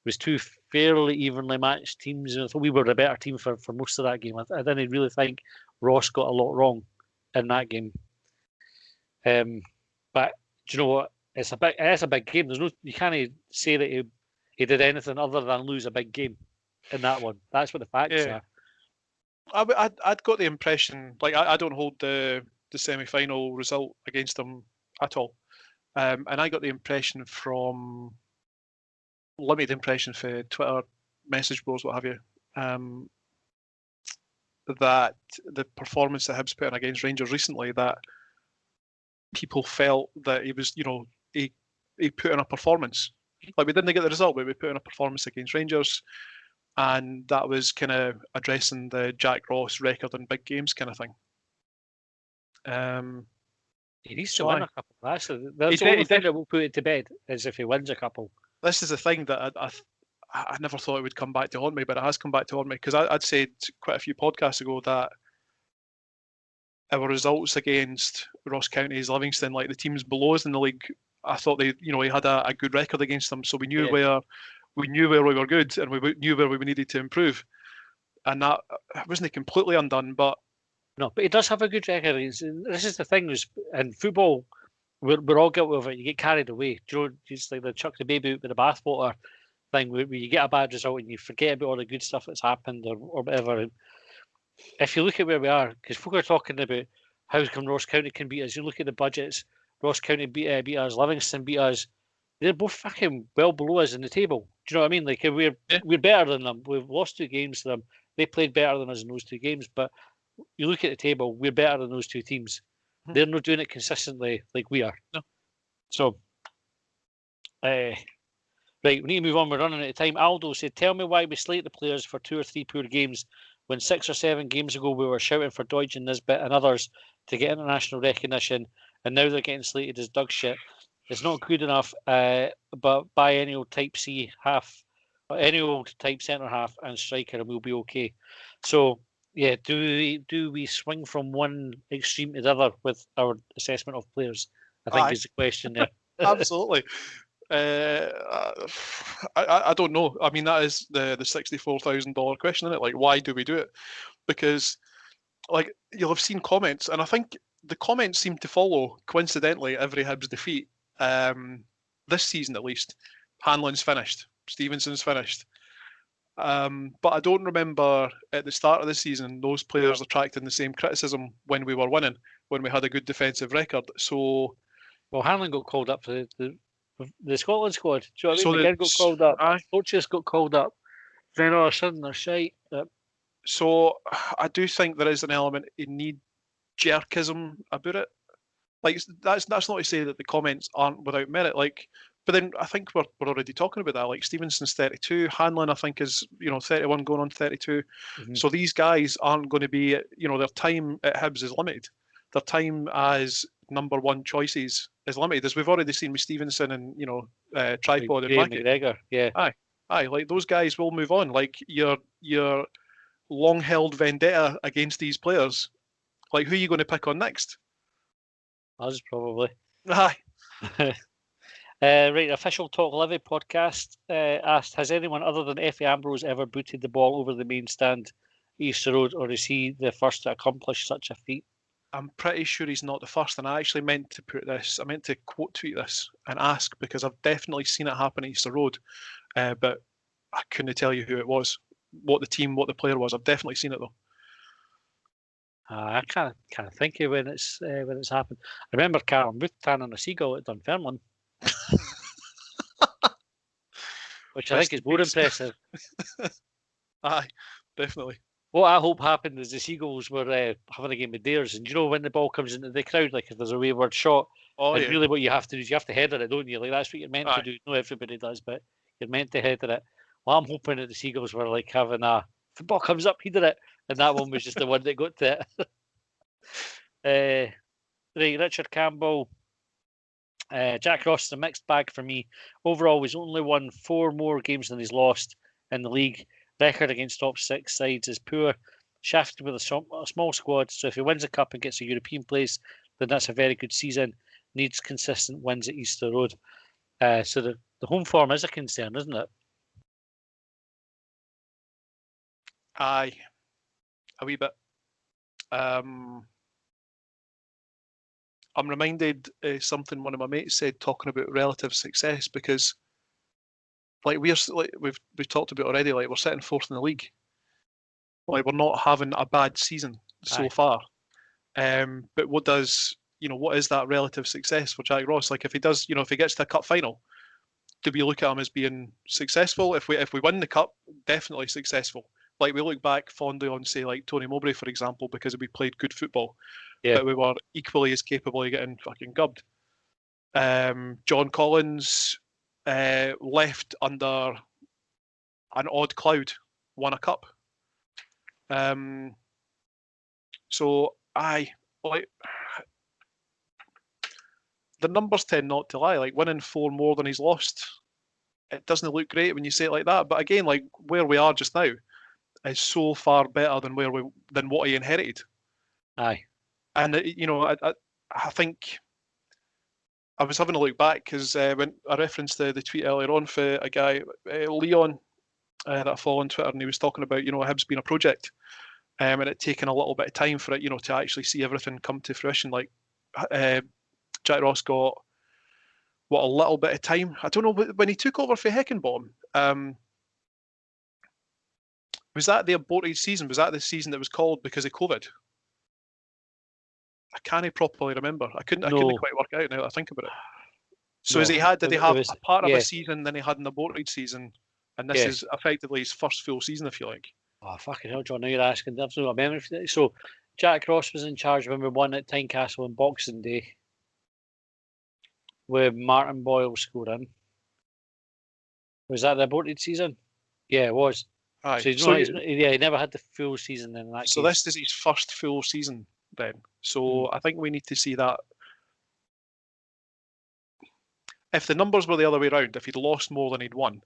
was two fairly evenly matched teams. And I thought we were the better team for most of that game. I didn't really think Ross got a lot wrong in that game. But do you know what? It's a big game. You can't say that he did anything other than lose a big game in that one. That's what the facts are. I'd got the impression, I don't hold the semi-final result against them at all. And I got the impression from limited impression for Twitter message boards, what have you, that the performance that Hibs put in against Rangers recently, that people felt that he was, he put in a performance. We didn't get the result, but we put in a performance against Rangers. and that was kind of addressing the Jack Ross record in big games kind of thing. He needs to So win aye. a couple. That's the He only did- thing that will put it to bed is if he wins a couple. This is the thing that I never thought it would come back to haunt me, but it has come back to haunt me because I'd said quite a few podcasts ago that our results against Ross County's Livingston, like the teams below us in the league, I thought they, we had a good record against them, so we knew Yeah. where we were good, and we knew where we needed to improve, and that wasn't completely undone, but No, but he does have a good record. This is the thing: is in football, we're all guilty of it. You get carried away. Do you know, it's like the chuck the baby out with the bathwater thing, where you get a bad result and you forget about all the good stuff that's happened or whatever. And if you look at where we are, because folk are talking about how come Ross County can beat us. You look at the budgets. Ross County beat us. Livingston beat us. They're both fucking well below us in the table. Do you know what I mean? Like we're better than them. We've lost 2 games to them. They played better than us in those 2 games, but you look at the table, we're better than those 2 teams. They're not doing it consistently like we are. No. So, right, we need to move on. We're running out of time. Aldo said, tell me why we slate the players for 2 or 3 poor games when 6 or 7 games ago we were shouting for Deutsch and Nisbet and others to get international recognition, and now they're getting slated as dog shit. It's not good enough, but biennial type C half, annual type centre half and striker, and we'll be okay. So, yeah, do we swing from one extreme to the other with our assessment of players? I think is the question there. Absolutely. I don't know. I mean, that is the $64,000 question, isn't it? Like, why do we do it? Because, like, you'll have seen comments, and I think the comments seem to follow, coincidentally, every Hibs defeat. This season, at least. Hanlon's finished. Stevenson's finished. But I don't remember at the start of the season those players attracting the same criticism when we were winning, when we had a good defensive record. So, well, Hanlon got called up for the Scotland squad. Do you know what I mean? So The kid got called up. aye. Coaches got called up. Then all of a sudden they're shite. So I do think there is an element of knee-jerkism about it. Like that's not to say that the comments aren't without merit. Like, but then I think we're already talking about that. Like Stevenson's 32, Hanlon I think is 31 going on 32. Mhm. So these guys aren't going to be their time at Hibs is limited. Their time as number 1 choices is limited, as we've already seen with Stevenson and Tripod and Mackett. McGregor, yeah. Aye, like those guys will move on. Like your long-held vendetta against these players. Like who are you going to pick on next? Us probably. Aye. Right, official Talk Livi podcast asked, has anyone other than Effie Ambrose ever booted the ball over the main stand Easter Road, or is he the first to accomplish such a feat? I'm pretty sure he's not the first, and I actually meant to quote tweet this and ask because I've definitely seen it happen at Easter Road, but I couldn't tell you who it was, what the player was. I've definitely seen it though. I can't think of when it's happened. I remember Callum Booth tanning a seagull at Dunfermline, which I think is more impressive. Aye, definitely. What I hope happened is the Seagulls were having a game of dares, and when the ball comes into the crowd, like if there's a wayward shot, and really what you have to do is you have to header it, don't you? Like that's what you're meant to do. Not everybody does, but you're meant to header it. Well, I'm hoping that the Seagulls were like having if the ball comes up, header it, and that one was just the one that got to it. Right, Richard Campbell. Jack Ross is a mixed bag for me. Overall, he's only won 4 more games than he's lost in the league. Record against top 6 sides is poor. Shafted with a small squad, so if he wins a cup and gets a European place, then that's a very good season. Needs consistent wins at Easter Road. So the home form is a concern, isn't it? Aye, a wee bit. I'm reminded something one of my mates said talking about relative success, because like we've talked about already, like we're sitting 4th in the league. Like we're not having a bad season so far. But what is that relative success for Jack Ross? Like if he does, if he gets to a cup final, do we look at him as being successful? If we win the cup, definitely successful. Like we look back fondly on, say, like Tony Mowbray, for example, because we played good football. Yeah. But we were equally as capable of getting fucking gubbed. John Collins left under an odd cloud won a cup. So like the numbers tend not to lie. Like winning 4 more than he's lost, it doesn't look great when you say it like that. But again, like where we are just now is so far better than than what he inherited. Aye. And I think I was having a look back because when I referenced the tweet earlier on for a guy, Leon, that I follow on Twitter, and he was talking about Hibs being a project, and it taking a little bit of time for it, to actually see everything come to fruition. Like Jack Ross got a little bit of time. I don't know when he took over for Heckenbottom. Was that the aborted season? Was that the season that was called because of COVID? I can't properly remember. I couldn't quite work it out now that I think about it. So did he have a part of a season, then he had an aborted season, and this is effectively his first full season, if you like. Oh, fucking hell, John, now you're asking. I've not got a memory for that. So Jack Ross was in charge when we won at Tynecastle on Boxing Day, with Martin Boyle scoring. Was that the aborted season? Yeah, it was. Aye. So he never had the full season in that so case. This is his first full season then. So I think we need to see that. If the numbers were the other way around, if he'd lost more than he'd won,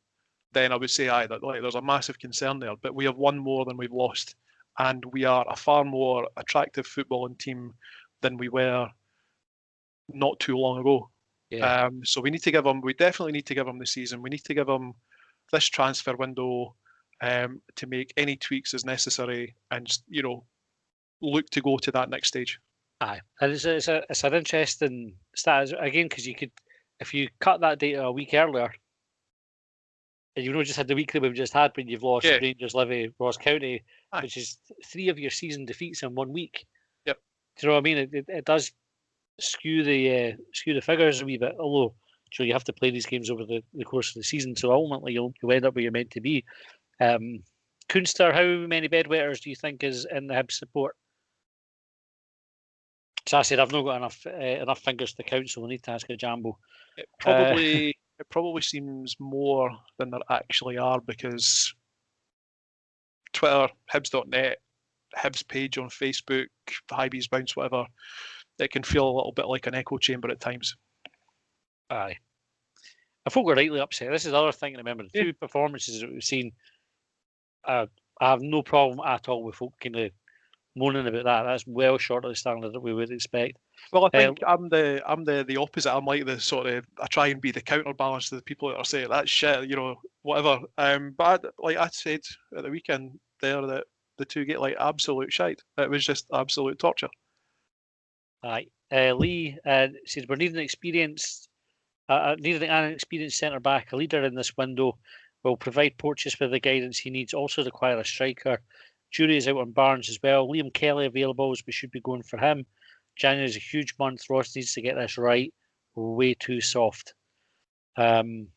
then I would say, there's a massive concern there. But we have won more than we've lost, and we are a far more attractive footballing team than we were not too long ago. Yeah. So we definitely need to give him the season. We need to give him this transfer window to make any tweaks as necessary, and look to go to that next stage. Aye, and it's an interesting stat again, because you could, if you cut that data a week earlier, and just had the week that we've just had when you've lost Rangers, Livi, Ross County, which is 3 of your season defeats in 1 week. Yep. Do you know what I mean? It does skew the figures a wee bit, although you have to play these games over the course of the season, so ultimately you'll end up where you're meant to be. Kunster, how many bedwetters do you think is in the Hibs support? So I said I've not got enough fingers to count, so we'll need to ask a Jambo. It probably seems more than there actually are, because Twitter, Hibs.net, Hibs page on Facebook, Highbees Bounce, whatever, it can feel a little bit like an echo chamber at times. Aye. I thought we're rightly upset. This is the other thing to remember. The 2 performances that we've seen, I have no problem at all with folk kind of moaning about that. That's well short of the standard that we would expect. Well, I think I'm the opposite. I'm like the sort of, I try and be the counterbalance to the people that are saying that's shit, whatever. But like I said at the weekend there, that the 2 get like absolute shite. It was just absolute torture. Aye. Lee says we're needing an experienced centre back, a leader in this window. Will provide Porteous with the guidance he needs. Also require a striker. Jury is out on Barnes as well. Liam Kelly available, as we should be going for him. January is a huge month. Ross needs to get this right. We're way too soft. Probably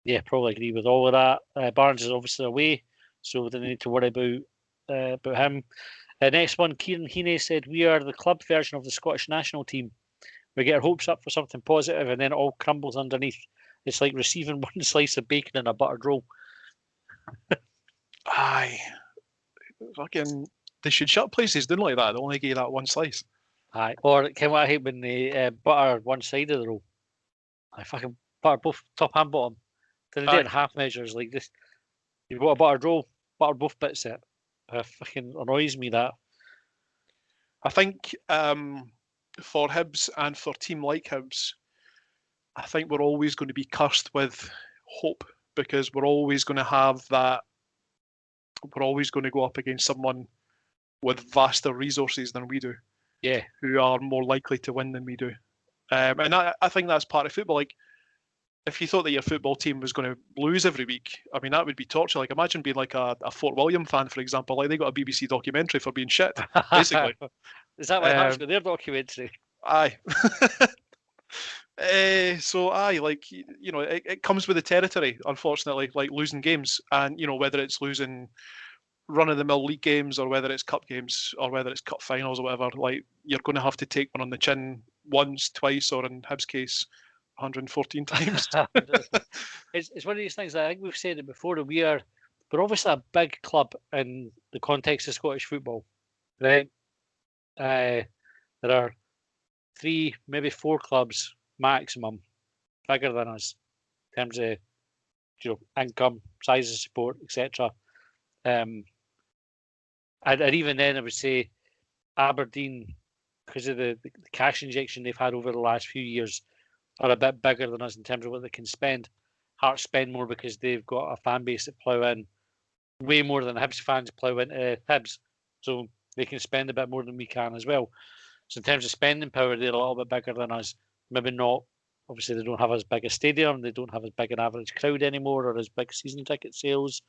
agree with all of that. Barnes is obviously away, so we don't need to worry about him. Next one, Kieran Heaney said, we are the club version of the Scottish national team. We get our hopes up for something positive, and then it all crumbles underneath. It's like receiving 1 slice of bacon in a buttered roll. Aye. Fucking, they should shut places down like that. They only gave that 1 slice. Aye. Or what I hate when they butter one side of the roll. I fucking butter both top and bottom. Then they do it in half measures like this. You've got a buttered roll, butter both bits it. Fucking annoys me that. I think for Hibs and for a team like Hibs, I think we're always going to be cursed with hope, because we're always going to have that. We're always going to go up against someone with vaster resources than we do. Yeah. Who are more likely to win than we do. And I think that's part of football. Like, if you thought that your football team was going to lose every week, I mean, that would be torture. Like, imagine being like a Fort William fan, for example. Like, they got a BBC documentary for being shit, basically. Is that what happens with their documentary? Aye. It comes with the territory, unfortunately, like losing games. And, whether it's losing run-of-the-mill league games, or whether it's cup games, or whether it's cup finals or whatever, like, you're going to have to take one on the chin once, twice, or in Hibs' case, 114 times. It's one of these things that I think we've said it before, that we are We're obviously a big club in the context of Scottish football, right? There are 3, maybe 4 clubs maximum bigger than us in terms of income, size of support, etc. And even then, I would say Aberdeen, because of the cash injection they've had over the last few years, are a bit bigger than us in terms of what they can spend. Hearts spend more because they've got a fan base that plough in way more than Hibs fans plough into Hibs, so they can spend a bit more than we can as well. So in terms of spending power, they're a little bit bigger than us. Maybe not. Obviously, they don't have as big a stadium. They don't have as big an average crowd anymore, or as big season ticket sales.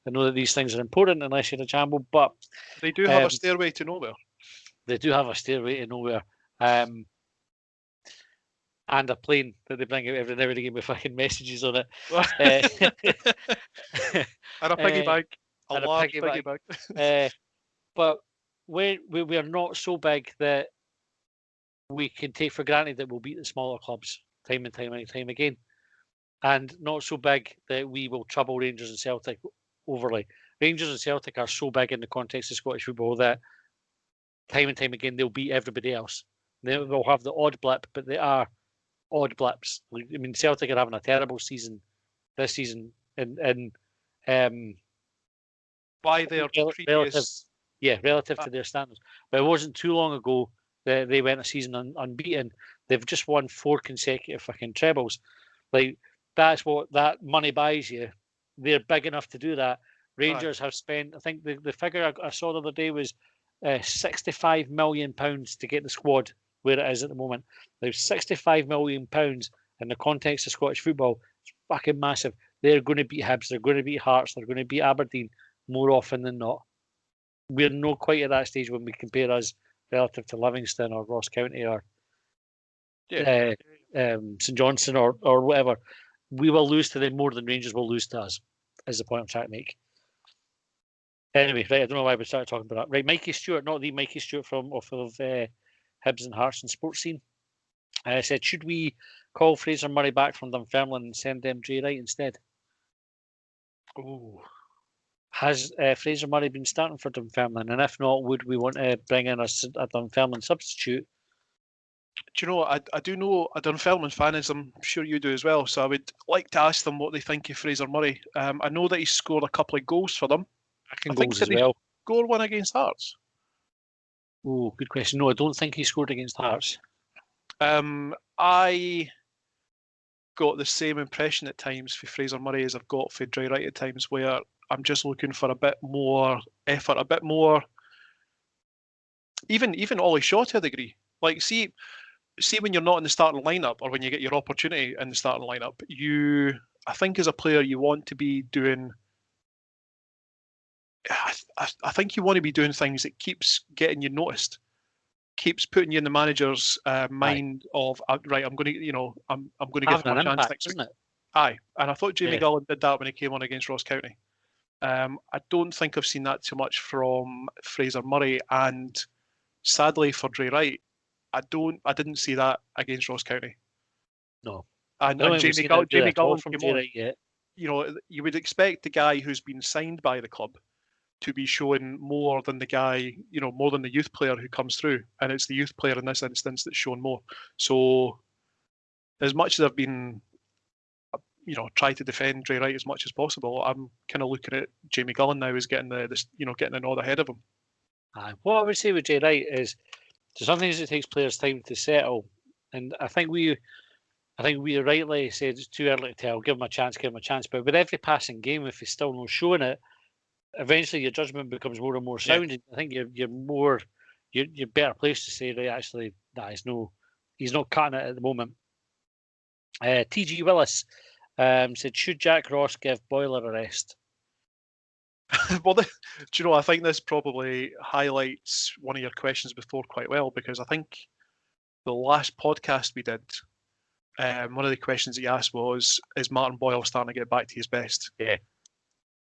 I know that these things are important unless you're a Jambo, but they do have a stairway to nowhere. They do have a stairway to nowhere, and a plane that they bring out every now and again with fucking messages on it. And a piggy bank, a large piggy bank. But we are not so big that we can take for granted that we'll beat the smaller clubs time and time again, and not so big that we will trouble Rangers and Celtic overly. Rangers and Celtic are so big in the context of Scottish football that time and time again they'll beat everybody else. They will have the odd blip, but they are odd blips. I mean, Celtic are having a terrible season this season, and by their previous, relative to their standards. But it wasn't too long ago that they went a season unbeaten. They've just won 4 consecutive fucking trebles. Like, that's what that money buys you. They're big enough to do that. Rangers have spent, I think the figure I saw the other day was £65 million to get the squad where it is at the moment. There's £65 million in the context of Scottish football. It's fucking massive. They're going to beat Hibs, they're going to beat Hearts, they're going to beat Aberdeen more often than not. We're not quite at that stage when we compare us relative to Livingston or Ross County or St Johnstone or whatever. We will lose to them more than Rangers will lose to us, is the point I'm trying to make. Anyway, right, I don't know why we started talking about that. Right, Mikey Stewart, not the Mikey Stewart off of Hibs and Hearts and Sports Scene, said, should we call Fraser Murray back from Dunfermline and send them Jay Wright instead? Oh, has Fraser Murray been starting for Dunfermline? And if not, would we want to bring in a Dunfermline substitute? Do you know, I do know a Dunfermline fan, as I'm sure you do as well, so I would like to ask them what they think of Fraser Murray. I know that he scored a couple of goals for them. I think as well. Score one against Hearts? Oh, good question. No, I don't think he scored against Hearts. I got the same impression at times for Fraser Murray as I've got for Jay Wright at times, where I'm just looking for a bit more effort, a bit more. Even Ollie Shaw to a degree. Like, see when you're not in the starting lineup, or when you get your opportunity in the starting lineup, I think as a player you want to be doing. I think you want to be doing things that keeps getting you noticed, keeps putting you in the manager's mind of right. I'm going to, I'm going to give him a chance next week. Aye, and I thought Jamie Gullen did that when he came on against Ross County. I don't think I've seen that too much from Fraser Murray, and sadly for Jay Wright, I didn't see that against Ross County. No, and Jamie Gullen from Jay Wright yet. You would expect the guy who's been signed by the club to be showing more than the guy, more than the youth player who comes through, and it's the youth player in this instance that's shown more. So, as much as I've been, try to defend Jay Wright as much as possible, I'm kind of looking at Jamie Gullen now as getting getting the nod ahead of him. What I would say with Jay Wright is, sometimes it takes players time to settle, and I think we rightly said it's too early to tell. Give him a chance. But with every passing game, if he's still not showing it, eventually your judgment becomes more and more sound. Yeah. I think you're better placed to say, right, actually, he's not cutting it at the moment. TG Willis said, should Jack Ross give Boiler a rest? Well, do you know, I think this probably highlights one of your questions before quite well, because I think the last podcast we did, one of the questions that you asked was, is Martin Boyle starting to get back to his best? Yeah.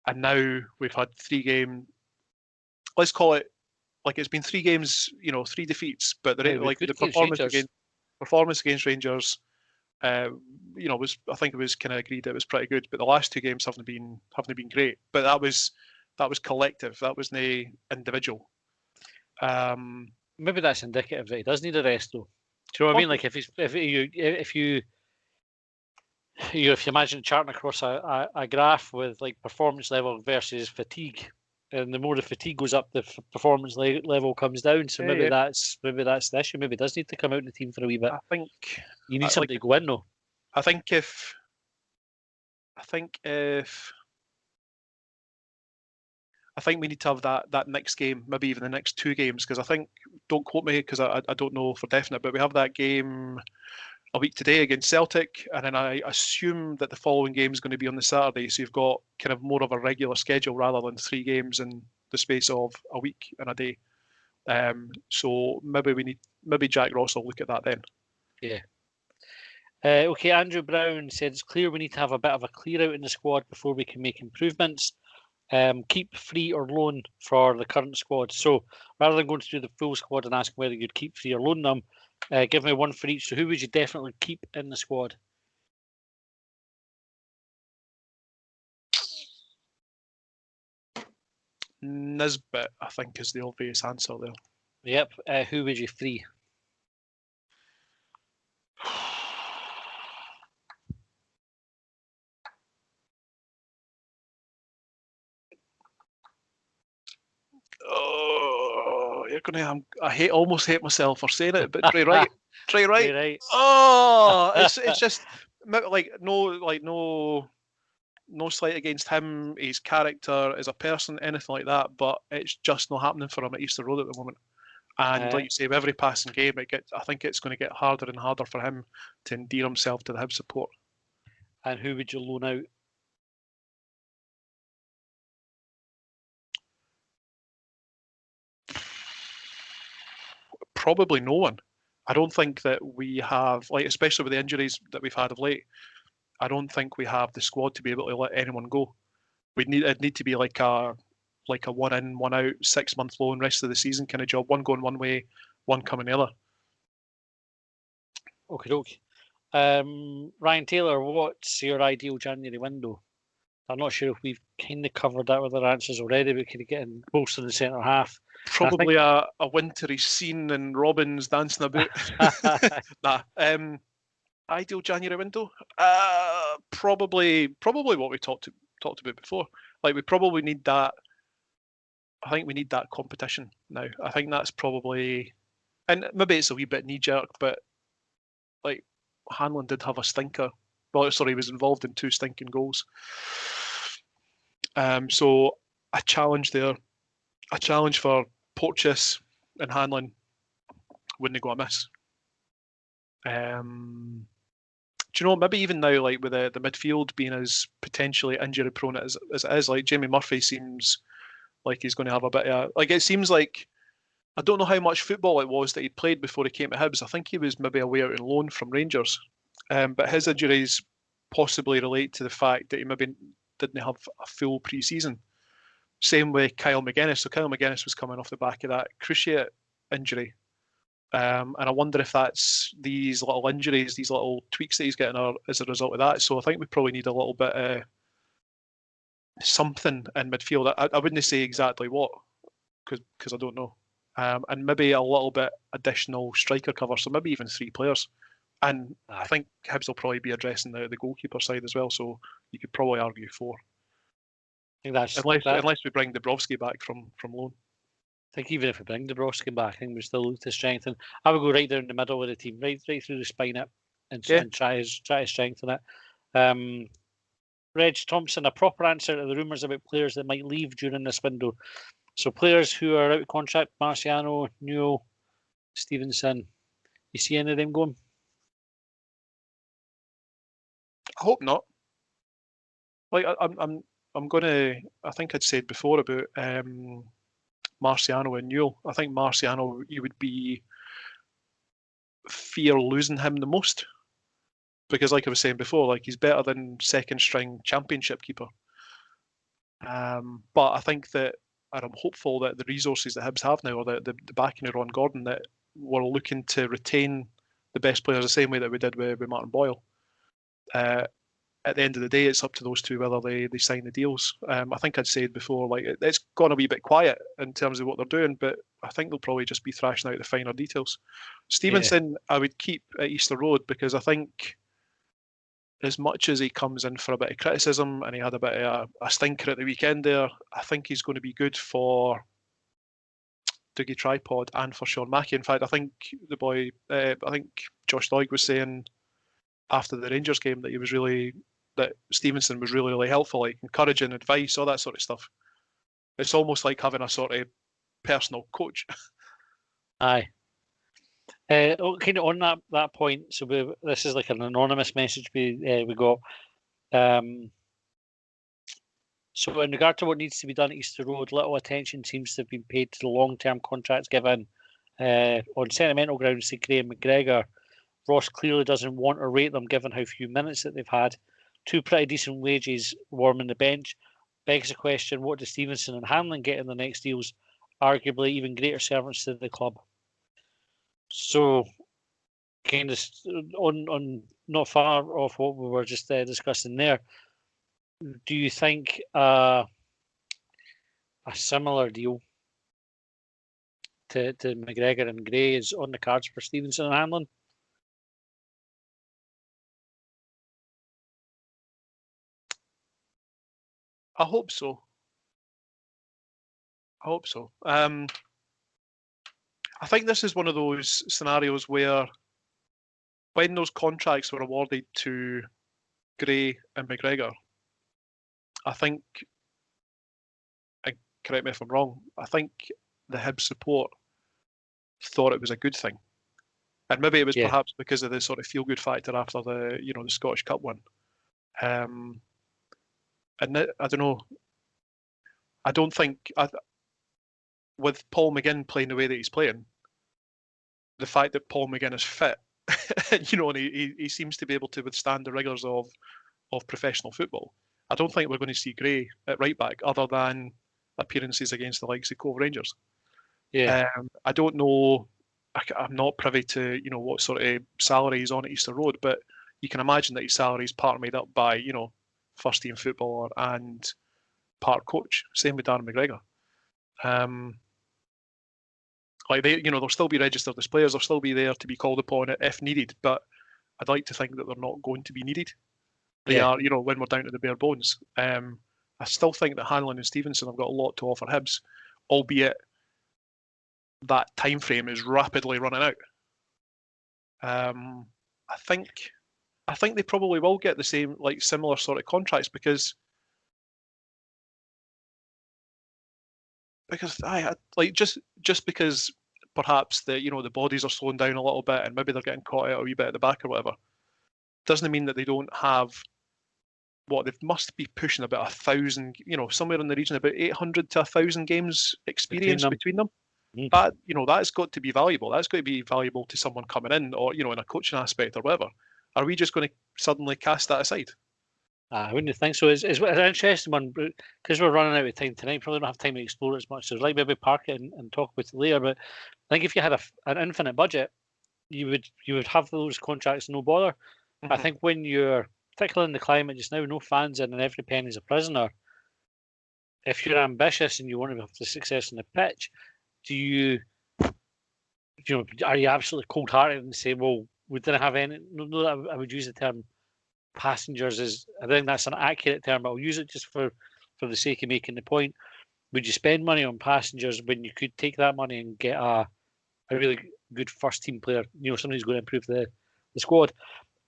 And now we've had 3 games. Let's call it like it's been 3 games, 3 defeats. But the performance against Rangers, I think it was kind of agreed it was pretty good. But the last 2 games haven't been great. But that was collective. That wasn't individual. Maybe that's indicative that he does need a rest, though. Do you know what I mean? Like if you imagine charting across a graph with like performance level versus fatigue, and the more the fatigue goes up, the performance level comes down. So maybe that's the issue. Maybe he does need to come out in the team for a wee bit. I think you need somebody to go in, though. I think if we need to have that next game, maybe even the next 2 games, because I think, don't quote me because I don't know for definite, but we have that game a week today against Celtic, and then I assume that the following game is going to be on the Saturday, so you've got kind of more of a regular schedule rather than 3 games in the space of a week and a day. So maybe Jack Ross will look at that then. Yeah. Okay, Andrew Brown said it's clear we need to have a bit of a clear out in the squad before we can make improvements. Keep, free or loan for the current squad. So rather than going through the full squad and asking whether you'd keep, free or loan them, give me one for each. So who would you definitely keep in the squad? Nisbet, I think, is the obvious answer there. Yep. Who would you free? Oh, you're gonna. I almost hate myself for saying it, but Trey Wright. Trey Wright. Oh, it's just no slight against him, his character as a person, anything like that. But it's just not happening for him at Easter Road at the moment. And like you say, with every passing game, I think it's going to get harder and harder for him to endear himself to the Hibs support. And who would you loan out? Probably no one. I don't think that we have, especially with the injuries that we've had of late, I don't think we have the squad to be able to let anyone go. It'd need to be like a 1 in, 1 out, 6-month loan, rest of the season kind of job. One going one way, one coming the other. Okay. Ryan Taylor, what's your ideal January window? I'm not sure if we've kind of covered that with our answers already, but could get in most in the centre half. Probably a wintry scene and Robins dancing about. Ideal January window? Probably what we talked about before. We probably need that. I think we need that competition now. I think that's probably, and maybe it's a wee bit knee jerk, but Hanlon did have a stinker. Well, sorry, he was involved in 2 stinking goals. So a challenge there, a challenge for Porteous and Hanlon wouldn't go amiss. Do you know, maybe even now, with the midfield being as potentially injury prone as it is, Jamie Murphy seems like he's going to have a bit of it seems like, I don't know how much football it was that he'd played before he came to Hibs. I think he was maybe away out on loan from Rangers, but his injuries possibly relate to the fact that he maybe didn't have a full pre-season. Same with Kyle McGuinness. So Kyle McGuinness was coming off the back of that cruciate injury. And I wonder if that's these little injuries, these little tweaks that he's getting are as a result of that. So I think we probably need a little bit of something in midfield. I wouldn't say exactly what, because I don't know. And maybe a little bit additional striker cover, so maybe even 3 players. And I think Hibs will probably be addressing the goalkeeper side as well, so you could probably argue 4. I think that's unless we bring Dabrowski back from loan. I think even if we bring Dabrowski back, I think we still look to strengthen. I would go right down the middle of the team, right through the spine and try to strengthen it. Reg Thompson, a proper answer to the rumours about players that might leave during this window. So players who are out of contract, Marciano, Newell, Stevenson. You see any of them going? I hope not. I'm gonna. I think I'd said before about Marciano and Newell. I think Marciano, you would be fear losing him the most, because like I was saying before, he's better than second string championship keeper. But I think that, and I'm hopeful that the resources that Hibs have now, or the backing of Ron Gordon, that we're looking to retain the best players the same way that we did with Martin Boyle. at the end of the day, it's up to those two whether they sign the deals. I think I'd said before, like it's gone a wee bit quiet in terms of what they're doing, but I think they'll probably just be thrashing out the finer details. Stevenson, I would keep at Easter Road because I think as much as he comes in for a bit of criticism and he had a bit of a stinker at the weekend there, I think he's going to be good for Dougie Tripod and for Sean Mackey. In fact, I think the boy, I think Josh Doig was saying after the Rangers game that Stevenson was really, really helpful, like encouraging advice, all that sort of stuff. It's almost like having a sort of personal coach. Aye. Kind of on that point, so this is like an anonymous message we got. So in regard to what needs to be done at Easter Road, little attention seems to have been paid to the long-term contracts given on sentimental grounds to Gray and McGregor. Ross clearly doesn't want or rate them given how few minutes that they've had. Two pretty decent wages warming the bench. Begs the question, what do Stevenson and Hanlon get in the next deals? Arguably even greater servants to the club. So, kind of on not far off what we were just discussing there, do you think a similar deal to McGregor and Gray is on the cards for Stevenson and Hanlon? I hope so. I think this is one of those scenarios where when those contracts were awarded to Gray and McGregor, I think, and correct me if I'm wrong, I think the Hibs support thought it was a good thing. And maybe it was perhaps because of the sort of feel-good factor after the Scottish Cup win. And I don't know. I don't think with Paul McGinn playing the way that he's playing, the fact that Paul McGinn is fit, and he seems to be able to withstand the rigours of professional football. I don't think we're going to see Gray at right back other than appearances against the likes of Cove Rangers. Yeah. I don't know. I'm not privy to what sort of salary he's on at Easter Road, but you can imagine that his salary is part made up by first team footballer and part coach. Same with Darren McGregor. Like they'll still be registered as players. They'll still be there to be called upon if needed. But I'd like to think that they're not going to be needed. They are, when we're down to the bare bones. I still think that Hanlon and Stevenson have got a lot to offer Hibs, albeit that time frame is rapidly running out. I think they probably will get the same, similar sort of contracts because just because perhaps the bodies are slowing down a little bit and maybe they're getting caught out a wee bit at the back or whatever, doesn't mean that they don't have they must be pushing about 1,000, somewhere in the region about 800 to 1,000 games experience between them. That that's got to be valuable. That's got to be valuable to someone coming in, or in a coaching aspect or whatever. Are we just going to suddenly cast that aside? I wouldn't think so. It's an interesting one because we're running out of time tonight. Probably don't have time to explore it as much. So maybe park it and talk about it later. But I think if you had an infinite budget, you would have those contracts no bother. Mm-hmm. I think when you're particularly in the climate just now, no fans in and every penny's a prisoner. If you're ambitious and you want to have the success on the pitch, are you absolutely cold-hearted and say, well, we didn't have any? No, I would use the term passengers I think that's an accurate term, but I'll use it just for the sake of making the point. Would you spend money on passengers when you could take that money and get a really good first team player, somebody who's going to improve the squad?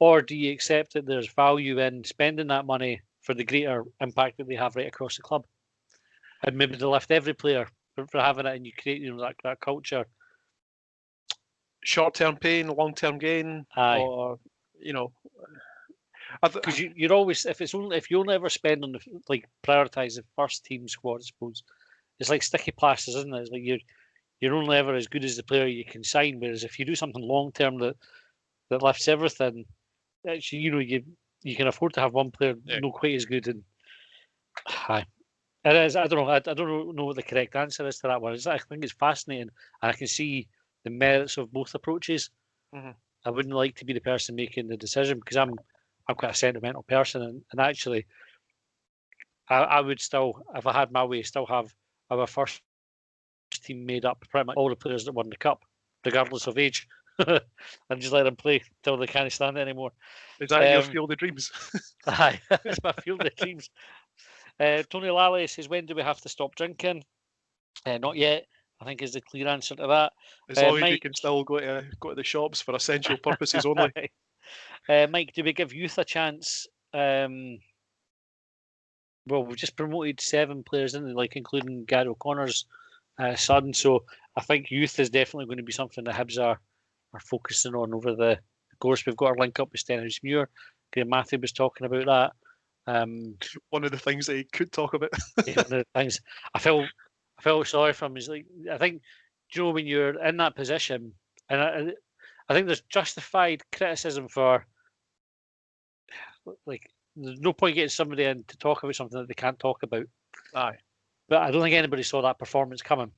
Or do you accept that there's value in spending that money for the greater impact that they have right across the club? And maybe to lift every player for having it and you create that culture. Short-term pain, long-term gain. Aye. Or, because you're always if you only ever spend on prioritise the first team squad, I suppose it's like sticky plasters, isn't it? It's like you're only ever as good as the player you can sign. Whereas if you do something long term that lifts everything, actually, you can afford to have one player not quite as good. And it is. I don't know. I don't know what the correct answer is to that one. I think it's fascinating, and I can see the merits of both approaches. Mm-hmm. I wouldn't like to be the person making the decision because I'm I'm quite a sentimental person, and actually, I would still, if I had my way, still have our first team made up pretty much all the players that won the cup, regardless of age, and just let them play till they can't stand it anymore. Is that your field of dreams? Aye, it's my field of dreams. Tony Lally says, when do we have to stop drinking? Not yet, I think, is the clear answer to that. As long as you Mike, can still go to the shops for essential purposes only. Mike, do we give youth a chance? Well, we've just promoted 7 players, including Gary O'Connor's son. So I think youth is definitely going to be something that Hibs are focusing on over the course. We've got our link up with Stenhousemuir. Graham Matthew was talking about that. One of the things that he could talk about. One of the things I felt sorry for him is I think, when you're in that position, and I think there's justified criticism for there's no point getting somebody in to talk about something that they can't talk about. Aye. But I don't think anybody saw that performance coming.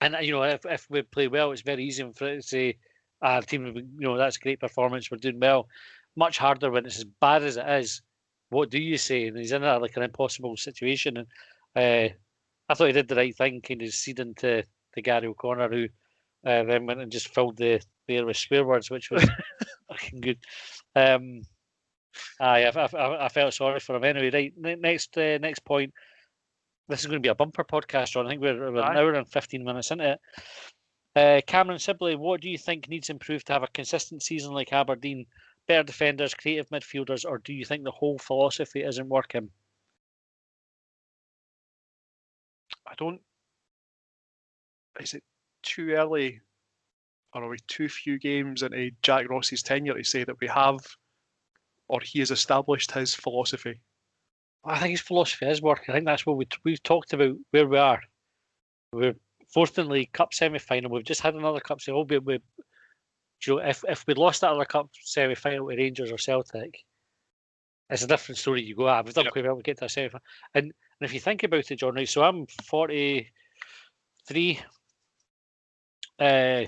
And if we play well, it's very easy for it to say, the team, that's a great performance, we're doing well. Much harder when it's as bad as it is. What do you say? And he's in an impossible situation. And I thought he did the right thing, kind of ceding to Gary O'Connor, who then went and just filled the air with swear words, which was fucking good. I felt sorry for him anyway. Right, next point. This is going to be a bumper podcast, Ron. I think we're an hour and 15 minutes into it. Cameron Sibley, what do you think needs improved to have a consistent season like Aberdeen? Better defenders, creative midfielders, or do you think the whole philosophy isn't working? I don't. Is it too early, or are we too few games into Jack Ross's tenure to say that we have, or he has established his philosophy? I think his philosophy is working. I think that's what we've talked about where we are. We're 4th in League Cup semi-final. We've just had another cup semi. If we'd lost that other cup semi-final to Rangers or Celtic, it's a different story. You go, we've done quite well. We get to a semi-final, and if you think about it, John, right? So I'm 43. To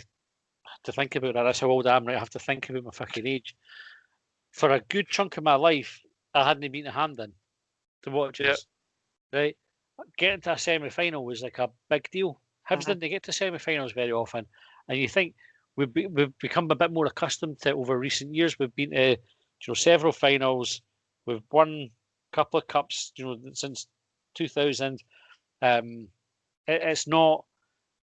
think about that, that's how old I am. Right, I have to think about my fucking age. For a good chunk of my life, I hadn't been to Hampden to watch it. Right, getting to a semi-final was like a big deal. Hibs didn't get to semi-finals very often, and you think we've become a bit more accustomed to it over recent years. We've been to several finals. We've won a couple of cups since 2000. It's not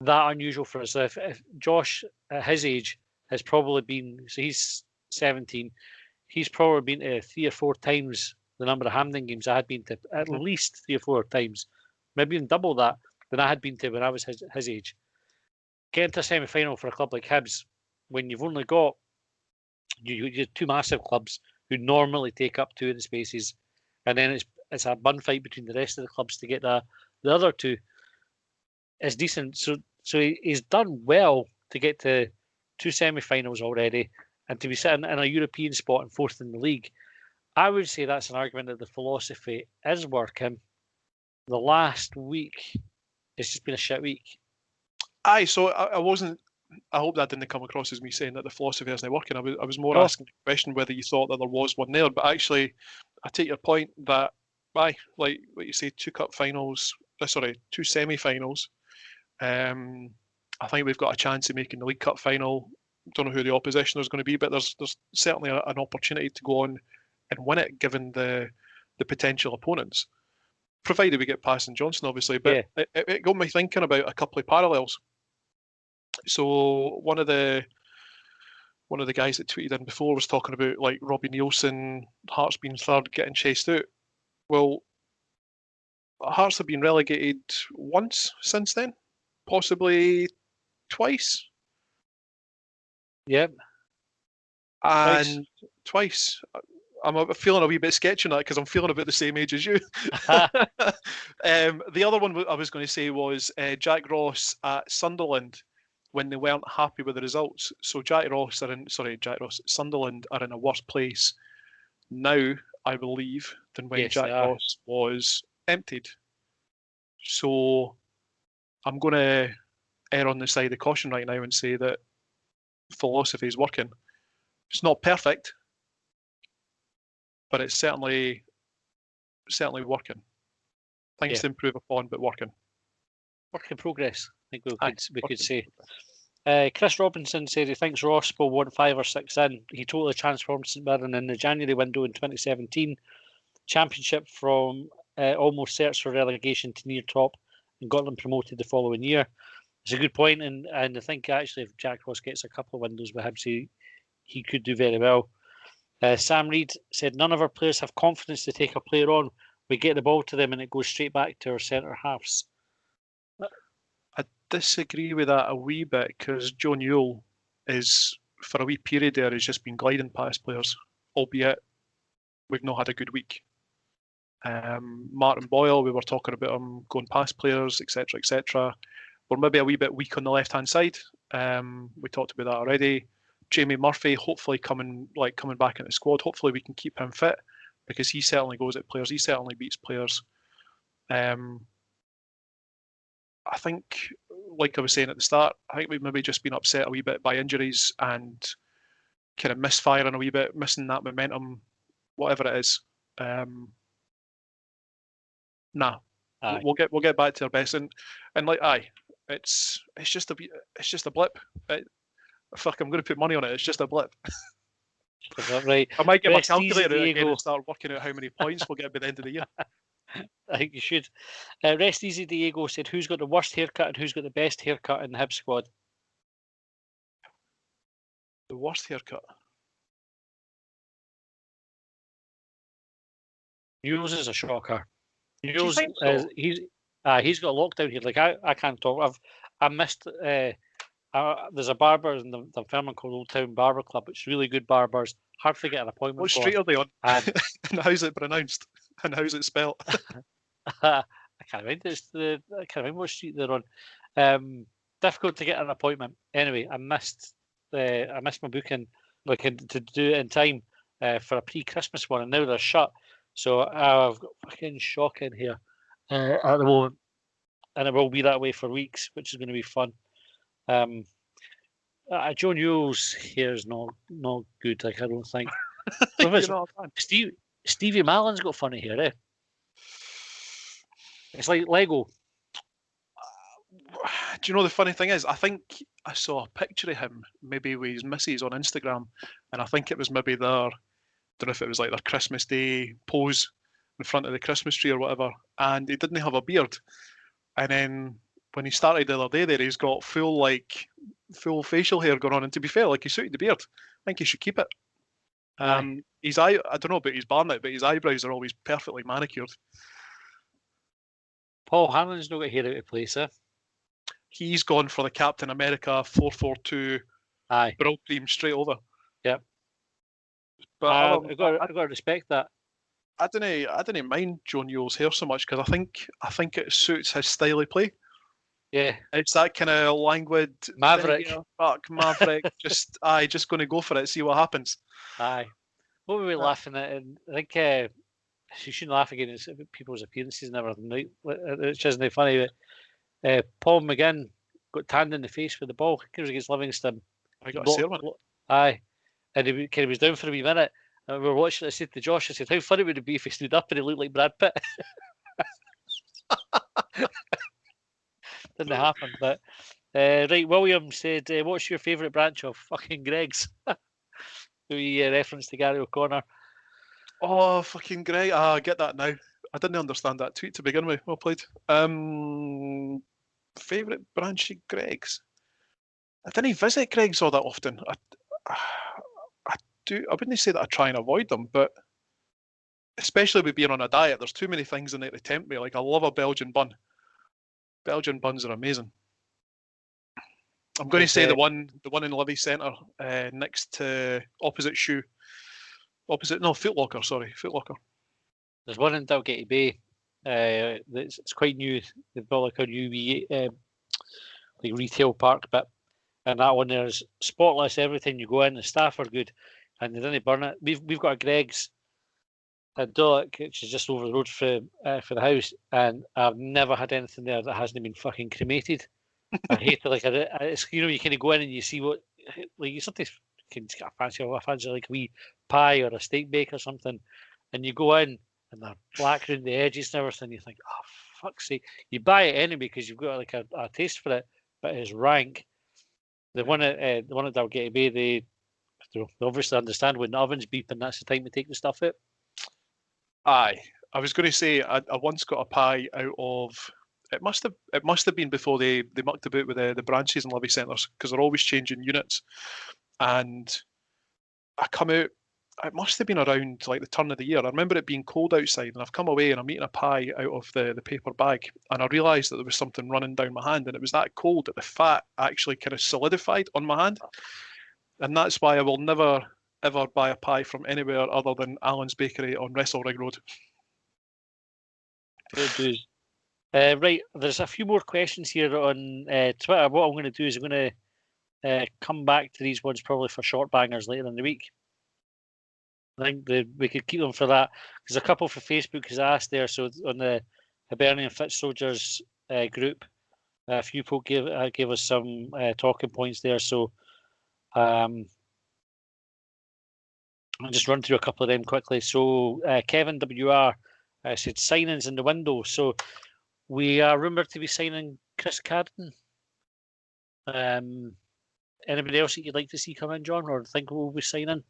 that unusual for us. If Josh at his age has probably been, so he's 17, he's probably been to 3 or 4 times the number of Hampden games I had been to, at least 3 or 4 times, maybe even double that than I had been to when I was his age. Getting to a semi-final for a club like Hibs, when you've only got you 2 massive clubs who normally take up 2 of the spaces, and then it's a bun fight between the rest of the clubs to get the other 2. It's decent. So he's done well to get to 2 semi-finals already, and to be sitting in a European spot and 4th in the league. I would say that's an argument that the philosophy is working. The last week, it's just been a shit week. Aye, so I wasn't. I hope that didn't come across as me saying that the philosophy isn't working. I was more asking the question whether you thought that there was one there. But actually, I take your point that, like what you say, 2 cup finals, 2 semi-finals. I think we've got a chance of making the League Cup final. Don't know who the opposition is going to be, but there's certainly an opportunity to go on and win it, given the potential opponents, provided we get past St Johnstone, obviously. But it got me thinking about a couple of parallels. So one of the guys that tweeted in before was talking about like Robbie Nielsen, Hearts being 3rd, getting chased out. Well, Hearts have been relegated once since then, possibly twice. Yep. And twice. I'm feeling a wee bit sketchy on that because I'm feeling about the same age as you. The other one I was going to say was Jack Ross at Sunderland when they weren't happy with the results. So Sunderland are in a worse place now, I believe, than when Jack Ross was emptied. So I'm going to err on the side of caution right now and say that philosophy is working. It's not perfect, but it's certainly working. Things to improve upon, but working. Work in progress, I think we could say. Progress. Chris Robinson said he thinks Ross will want 5 or 6 in. He totally transformed St Mirren in the January window in 2017. Championship from almost search for relegation to near top and got them promoted the following year. It's a good point, and I think actually if Jack Ross gets a couple of windows with Hibs, he could do very well. Sam Reid said none of our players have confidence to take a player on. We get the ball to them and it goes straight back to our centre halves. I disagree with that a wee bit because Joe Newell is, for a wee period there, has just been gliding past players, albeit we've not had a good week. Martin Boyle, we were talking about him going past players, etc., etc. We're maybe a wee bit weak on the left-hand side. We talked about that already. Jamie Murphy, hopefully coming back into the squad. Hopefully we can keep him fit because he certainly goes at players. He certainly beats players. I think, like I was saying at the start, I think we've maybe just been upset a wee bit by injuries and kind of misfiring a wee bit, missing that momentum, whatever it is. We'll get back to our best, and it's just a blip. I'm going to put money on it. It's just a blip. Right. I might get Rest my calculator easy, out again Diego. and start working out how many points we'll get by the end of the year. I think you should. Rest easy, Diego said, who's got the worst haircut and who's got the best haircut in the Hibs squad? The worst haircut. Newell's is a shocker. Newell's, so? He's got a lockdown here. Like I can't talk. I missed. There's a barber in the Dunfermline called Old Town Barber Club. It's really good barbers. Hard to get an appointment. What street are they on? And how's it pronounced? And how's it spelled? I can't remember. I can't remember what street they're on. Difficult to get an appointment. Anyway, I missed my booking, looking to do it in time for a pre-Christmas one, and now they're shut. So I've got fucking shock in here at the moment, and it will be that way for weeks, which is going to be fun. Joe Newell's hair is not good. Like I don't think. Stevie Mallon's got funny hair. It's like Lego. Do you know the funny thing is? I think I saw a picture of him maybe with his missus on Instagram, and I think it was maybe their. Don't know if it was like their Christmas Day pose in front of the Christmas tree or whatever, and he didn't have a beard. And then when he started the other day there, he's got full facial hair going on. And to be fair, like he suited the beard. I think he should keep it. His I don't know about his barnet, but his eyebrows are always perfectly manicured. Paul Hanlon's not got hair out of place, eh? He's gone for the Captain America 442 Brill cream straight over. Yep. But I got to respect that. I didn't mind Joe Newell's hair so much because I think it suits his style of play. Yeah, it's that kind of languid maverick. Maverick. just going to go for it, see what happens. What were we laughing at? And I think you shouldn't laugh again. It's about people's appearances and everything. Right? It's just not funny. But Paul McGinn got tanned in the face with the ball. I think it was against Livingston. I got a sale one. And he was down for a wee minute. And we were watching it. I said to Josh, I said, how funny would it be if he stood up and he looked like Brad Pitt? Didn't happen. But right, William said, what's your favourite branch of fucking Greg's? We reference to Gary O'Connor. Oh, fucking Greg. I get that now. I didn't understand that tweet to begin with. Well played. Favourite branch of Greg's? I didn't visit Greg's all that often. I wouldn't say that I try and avoid them, but especially with being on a diet, there's too many things in there to tempt me. Like I love a Belgian bun. Belgian buns are amazing. I'm going to say the one in Livi Centre, next to Foot Locker. Sorry, Foot Locker. There's one in Dalgety Bay. It's quite new. They've got like a new like retail park bit, and that one there's spotless everything. You go in, the staff are good, and they didn't burn it. We've got a Greg's at Dulwich, which is just over the road for the house, and I've never had anything there that hasn't been fucking cremated. I hate it. Like it's you kind of go in and you see what like you sometimes can get a fancy like a wee pie or a steak bake or something, and you go in and they're black around the edges and everything. You think, oh fuck's sake! You buy it anyway because you've got like a taste for it, but it's rank. The one at Dalgety Bay, they obviously understand when the oven's beeping, that's the time to take the stuff out. Aye, I was going to say I once got a pie out of. It must have been before they mucked about with the branches and Livi centres, because they're always changing units. And I come out. It must have been around like the turn of the year. I remember it being cold outside, and I've come away and I'm eating a pie out of the paper bag, and I realised that there was something running down my hand, and it was that cold that the fat actually kind of solidified on my hand. And that's why I will never ever buy a pie from anywhere other than Alan's Bakery on Wrestle Ring Road. Right, there's a few more questions here on Twitter. What I'm going to do is I'm going to come back to these ones probably for short bangers later in the week. I think we could keep them for that. There's a couple for Facebook has asked there. So on the Hibernian Fit Soldiers group, a few folk gave us some talking points there. So I'll just run through a couple of them quickly. So Kevin WR said signings in the window. So we are rumoured to be signing Chris Cadden. Anybody else that you'd like to see come in, John, or think we'll be signing?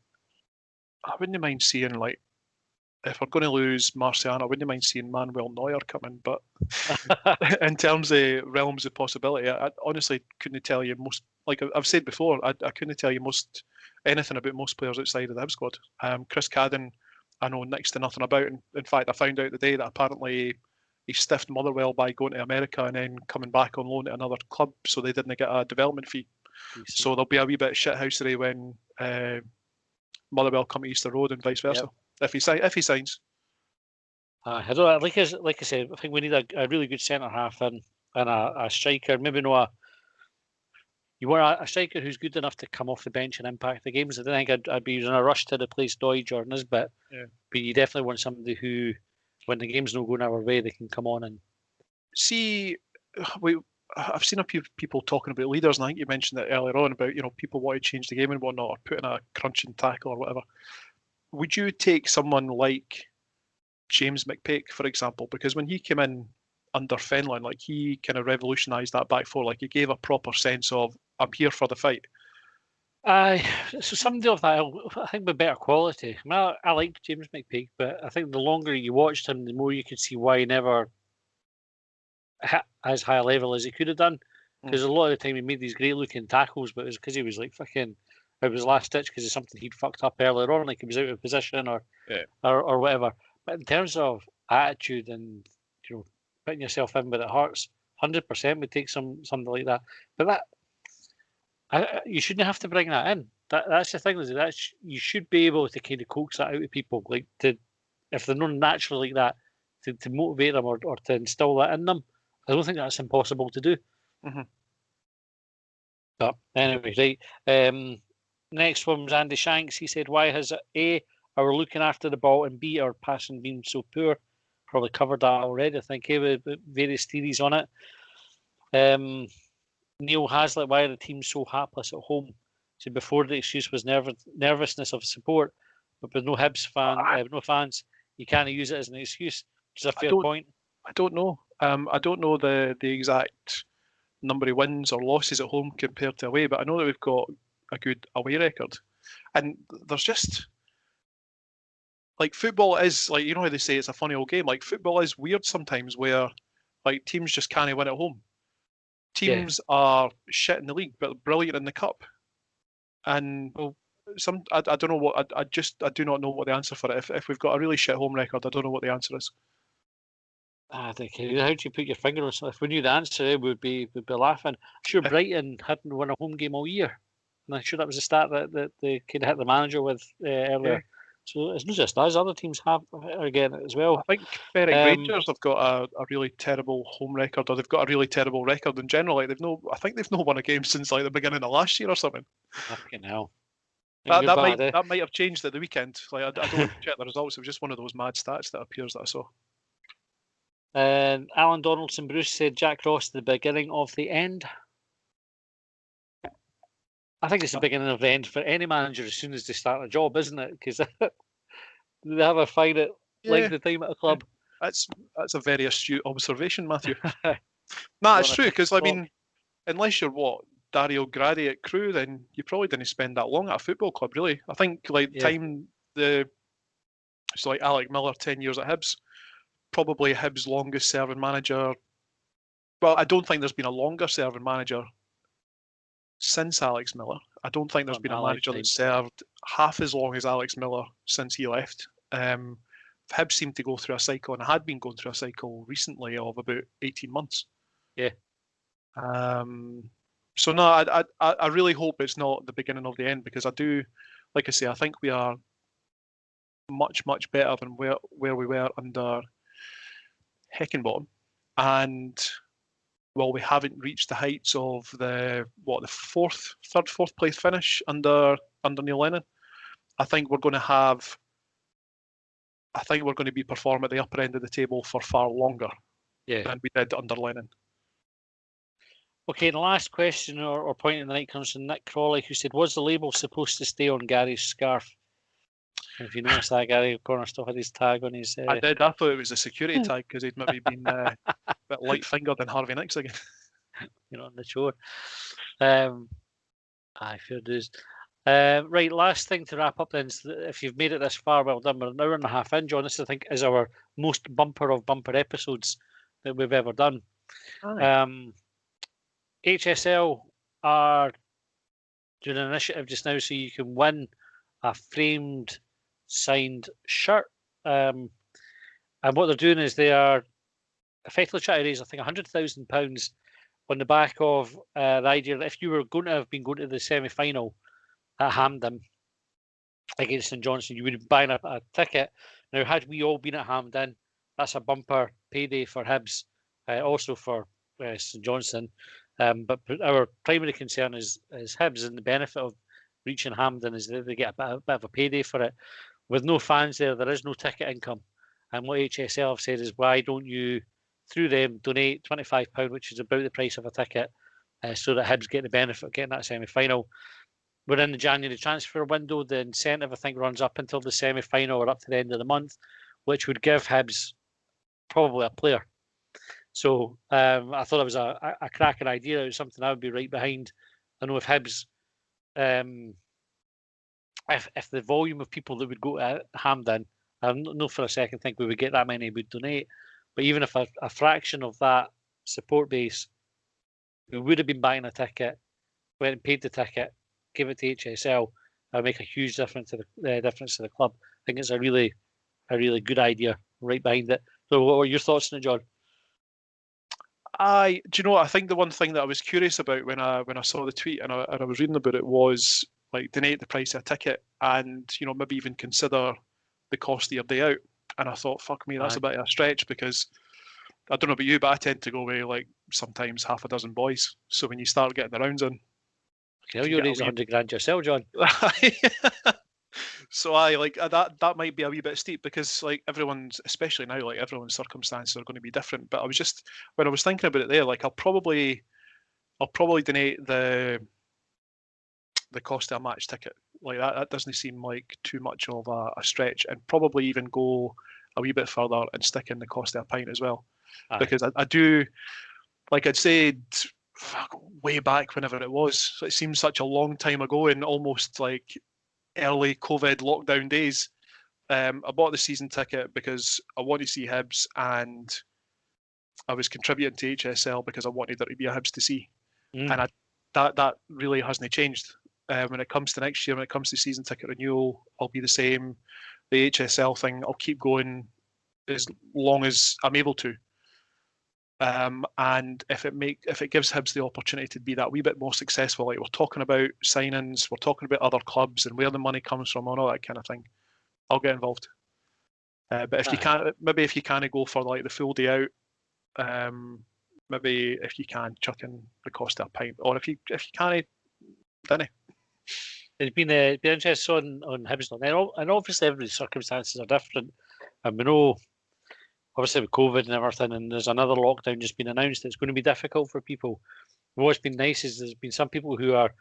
I wouldn't mind seeing, like, if we're going to lose Marciano, I wouldn't mind seeing Manuel Neuer come in. But in terms of realms of possibility, I honestly couldn't tell you most. Like I've said before, I couldn't tell you anything about most players outside of the Hib squad. Chris Cadden, I know next to nothing about. And in fact, I found out today that apparently he stiffed Motherwell by going to America and then coming back on loan to another club, so they didn't get a development fee. So there'll be a wee bit of shithousery when Motherwell come to Easter Road and vice versa. Yep. If he signs. I don't like I said. I think we need a really good centre half and a striker. Maybe not you want a striker who's good enough to come off the bench and impact the games. I don't think I'd be in a rush to replace Doidge or Nisbet. Yeah. But you definitely want somebody who, when the game's not going our way, they can come on and see. I've seen a few people talking about leaders, and I think you mentioned it earlier on about people want to change the game and whatnot, or put in a crunching tackle or whatever. Would you take someone like James McPake, for example? Because when he came in under Fenlon, like he kind of revolutionised that back four. Like he gave a proper sense of I'm here for the fight. So somebody of that, I think, with better quality. I mean, I liked James McPake, but I think the longer you watched him, the more you could see why he never hit as high a level as he could have done. Because a lot of the time he made these great looking tackles, but it was because he was like fucking. It was last ditch because of something he'd fucked up earlier on, like he was out of position or whatever. But in terms of attitude and putting yourself in with it hurts, 100% would take something like that. But you shouldn't have to bring that in. That's the thing, is that you should be able to kind of coax that out of people, like if they're not naturally like that, to motivate them or to instill that in them. I don't think that's impossible to do. Mm-hmm. But anyway, right. Next one was Andy Shanks. He said, "Why has A, our looking after the ball, and B, our passing been so poor?" Probably covered that already, I think, with various theories on it. Neil Hazlitt, why are the teams so hapless at home? So before the excuse was nervousness of support, but with no Hibs no fans, you can't use it as an excuse, which is a fair point. I don't know. I don't know the exact number of wins or losses at home compared to away, but I know that we've got a good away record. And there's just like football is like, how they say it's a funny old game. Like football is weird sometimes where like teams just can't win at home. Teams are shit in the league, but brilliant in the cup. And I don't know what I do not know what the answer for it. If we've got a really shit home record, I don't know what the answer is. I think how do you put your finger on something? If we knew the answer, we'd be laughing. I'm sure Brighton hadn't won a home game all year, and I'm sure that was the stat that they could hit the manager with earlier. Yeah. So it's not just us; other teams are getting it as well. I think Berwick Rangers have got a really terrible home record, or they've got a really terrible record in general. Like I think they've not won a game since like the beginning of last year or something. Fucking hell. That might have changed at the weekend. Like I don't check the results. It was just one of those mad stats that appears that I saw. Alan Donaldson Bruce said Jack Ross the beginning of the end. I think it's the beginning of the end for any manager as soon as they start a job, isn't it? Because Do they have a fine at Yeah, length of time at a club? that's a very astute observation, Matthew. Nah, Nah, it's true because I mean, unless you're Dario Gradi at Crewe, then you probably didn't spend that long at a football club, really. I think like it's like Alec Miller, 10 years at Hibs, probably Hibs' longest serving manager. Well, I don't think there's been a longer serving manager since Alex Miller. I don't think there's been a manager that served half as long as Alex Miller since he left. Hibs seemed to go through a cycle, and had been going through a cycle recently of about 18 months. Yeah. So no, I really hope it's not the beginning of the end, because I do, like I say, I think we are much better than where we were under Heckingbottom, and well, we haven't reached the heights of the fourth place finish under Neil Lennon. I think we're going to be performing at the upper end of the table for far longer than we did under Lennon. Okay, and the last question or point in the night comes from Nick Crawley, who said, was the label supposed to stay on Gary's scarf? And if you notice that, Gary Corner still had his tag on his... I did. I thought it was a security tag because he'd maybe been a bit light-fingered than Harvey Nicks again. On the shore. Fair dues. Right, last thing to wrap up then, is if you've made it this far, well done. We're an hour and a half in, John. This, I think, is our most bumper of bumper episodes that we've ever done. HSL are doing an initiative just now so you can win a framed signed shirt. And what they're doing is they are effectively trying to raise, I think, £100,000 on the back of the idea that if you were going to have been going to the semi-final at Hampden against St Johnstone, you would be buying a ticket. Now, had we all been at Hampden, that's a bumper payday for Hibs, also for St Johnstone. But our primary concern is Hibs, and the benefit of reaching Hampden is that they get a bit of a payday for it. With no fans there is no ticket income. And what HSL have said is, why don't you, through them, donate £25, which is about the price of a ticket, so that Hibs get the benefit of getting that semi-final. We're in the January transfer window. The incentive, I think, runs up until the semi-final or up to the end of the month, which would give Hibs probably a player. So I thought it was a cracking idea. It was something I would be right behind. I know if Hibs, if the volume of people that would go to Hampden, I don't for a second think we would get that many would donate. But even if a fraction of that support base who would have been buying a ticket went and paid the ticket, give it to HSL, it'll make a huge difference to the club. I think it's a really good idea right behind it. So what were your thoughts on it, John? Do you know what? I think the one thing that I was curious about when I saw the tweet and I was reading about it was like donate the price of a ticket and maybe even consider the cost of your day out. And I thought, fuck me, that's a bit of a stretch, because I don't know about you, but I tend to go away like sometimes half a dozen boys. So when you start getting the rounds in, you'll raise £100,000 yourself, John. So that might be a wee bit steep, because like everyone's, especially now, like everyone's circumstances are going to be different. But I was just, when I was thinking about it there, like I'll probably donate the cost of a match ticket. Like that doesn't seem like too much of a stretch, and probably even go a wee bit further and stick in the cost of a pint as well. Because I do, like I'd said way back whenever it was, it seems such a long time ago, in almost like early COVID lockdown days. I bought the season ticket because I wanted to see Hibs, and I was contributing to HSL because I wanted there to be a Hibs to see. And that really hasn't changed. When it comes to next year, when it comes to season ticket renewal, I'll be the same. The HSL thing, I'll keep going as long as I'm able to. And if it gives Hibs the opportunity to be that wee bit more successful, like we're talking about signings, we're talking about other clubs and where the money comes from and all that kind of thing, I'll get involved. But if you can't go for like the full day out, maybe if you can chuck in the cost of a pint, or if you can't, then It's been interesting on Hibs, and obviously everybody's circumstances are different, and we know obviously with COVID and everything, and there's another lockdown just been announced. It's going to be difficult for people. What's been nice is there's been some people who are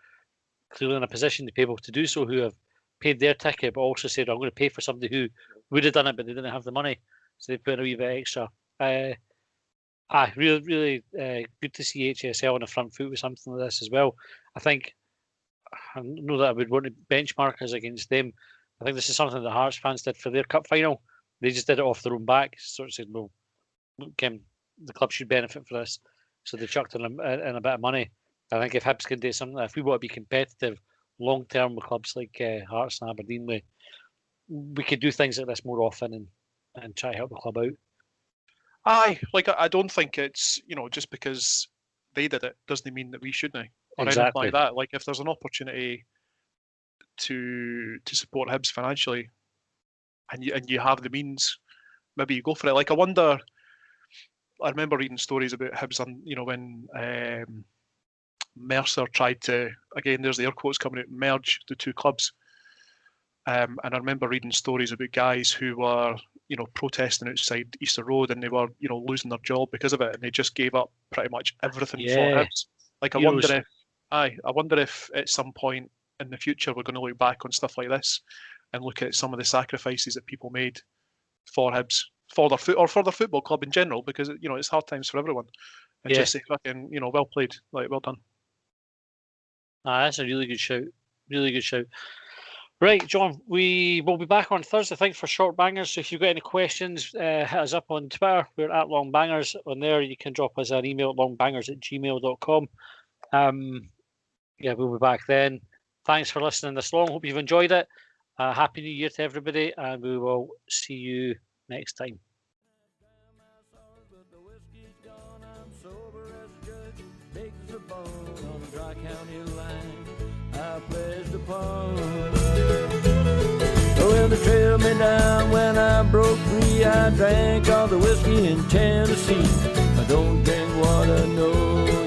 clearly in a position to be able to do so, who have paid their ticket, but also said, I'm going to pay for somebody who would have done it, but they didn't have the money, so they put in a wee bit extra. Really, really good to see HSL on the front foot with something like this as well. I know that I would want to benchmark us against them. I think this is something the Hearts fans did for their cup final. They just did it off their own back. Sort of said, well, Kim, the club should benefit for this. So they chucked in a bit of money. I think if Hibs can do something, if we want to be competitive long term with clubs like Hearts and Aberdeen, we could do things like this more often and try to help the club out. Aye, like I don't think it's, just because they did it doesn't mean that we should now or anything like that. Like if there's an opportunity to support Hibs financially, and you have the means, maybe you go for it. Like I remember reading stories about Hibs and when Mercer tried to, again, there's the air quotes coming out, merge the two clubs. And I remember reading stories about guys who were, protesting outside Easter Road, and they were, losing their job because of it, and they just gave up pretty much everything for Hibs. Like I wonder if at some point in the future we're going to look back on stuff like this and look at some of the sacrifices that people made for Hibs, for their football club in general, because it's hard times for everyone. And just say fucking, well played, like well done. That's a really good shout. Really good shout. Right, John, we will be back on Thursday, I think, for Short Bangers. So if you've got any questions, hit us up on Twitter. We're at Longbangers. On there, you can drop us an email at longbangers@gmail.com. We'll be back then. Thanks for listening this long. Hope you've enjoyed it. Happy New Year to everybody, and we will see you next time. Well, they trailed me down when I broke free. I drank all the whiskey in Tennessee. I don't drink water, no.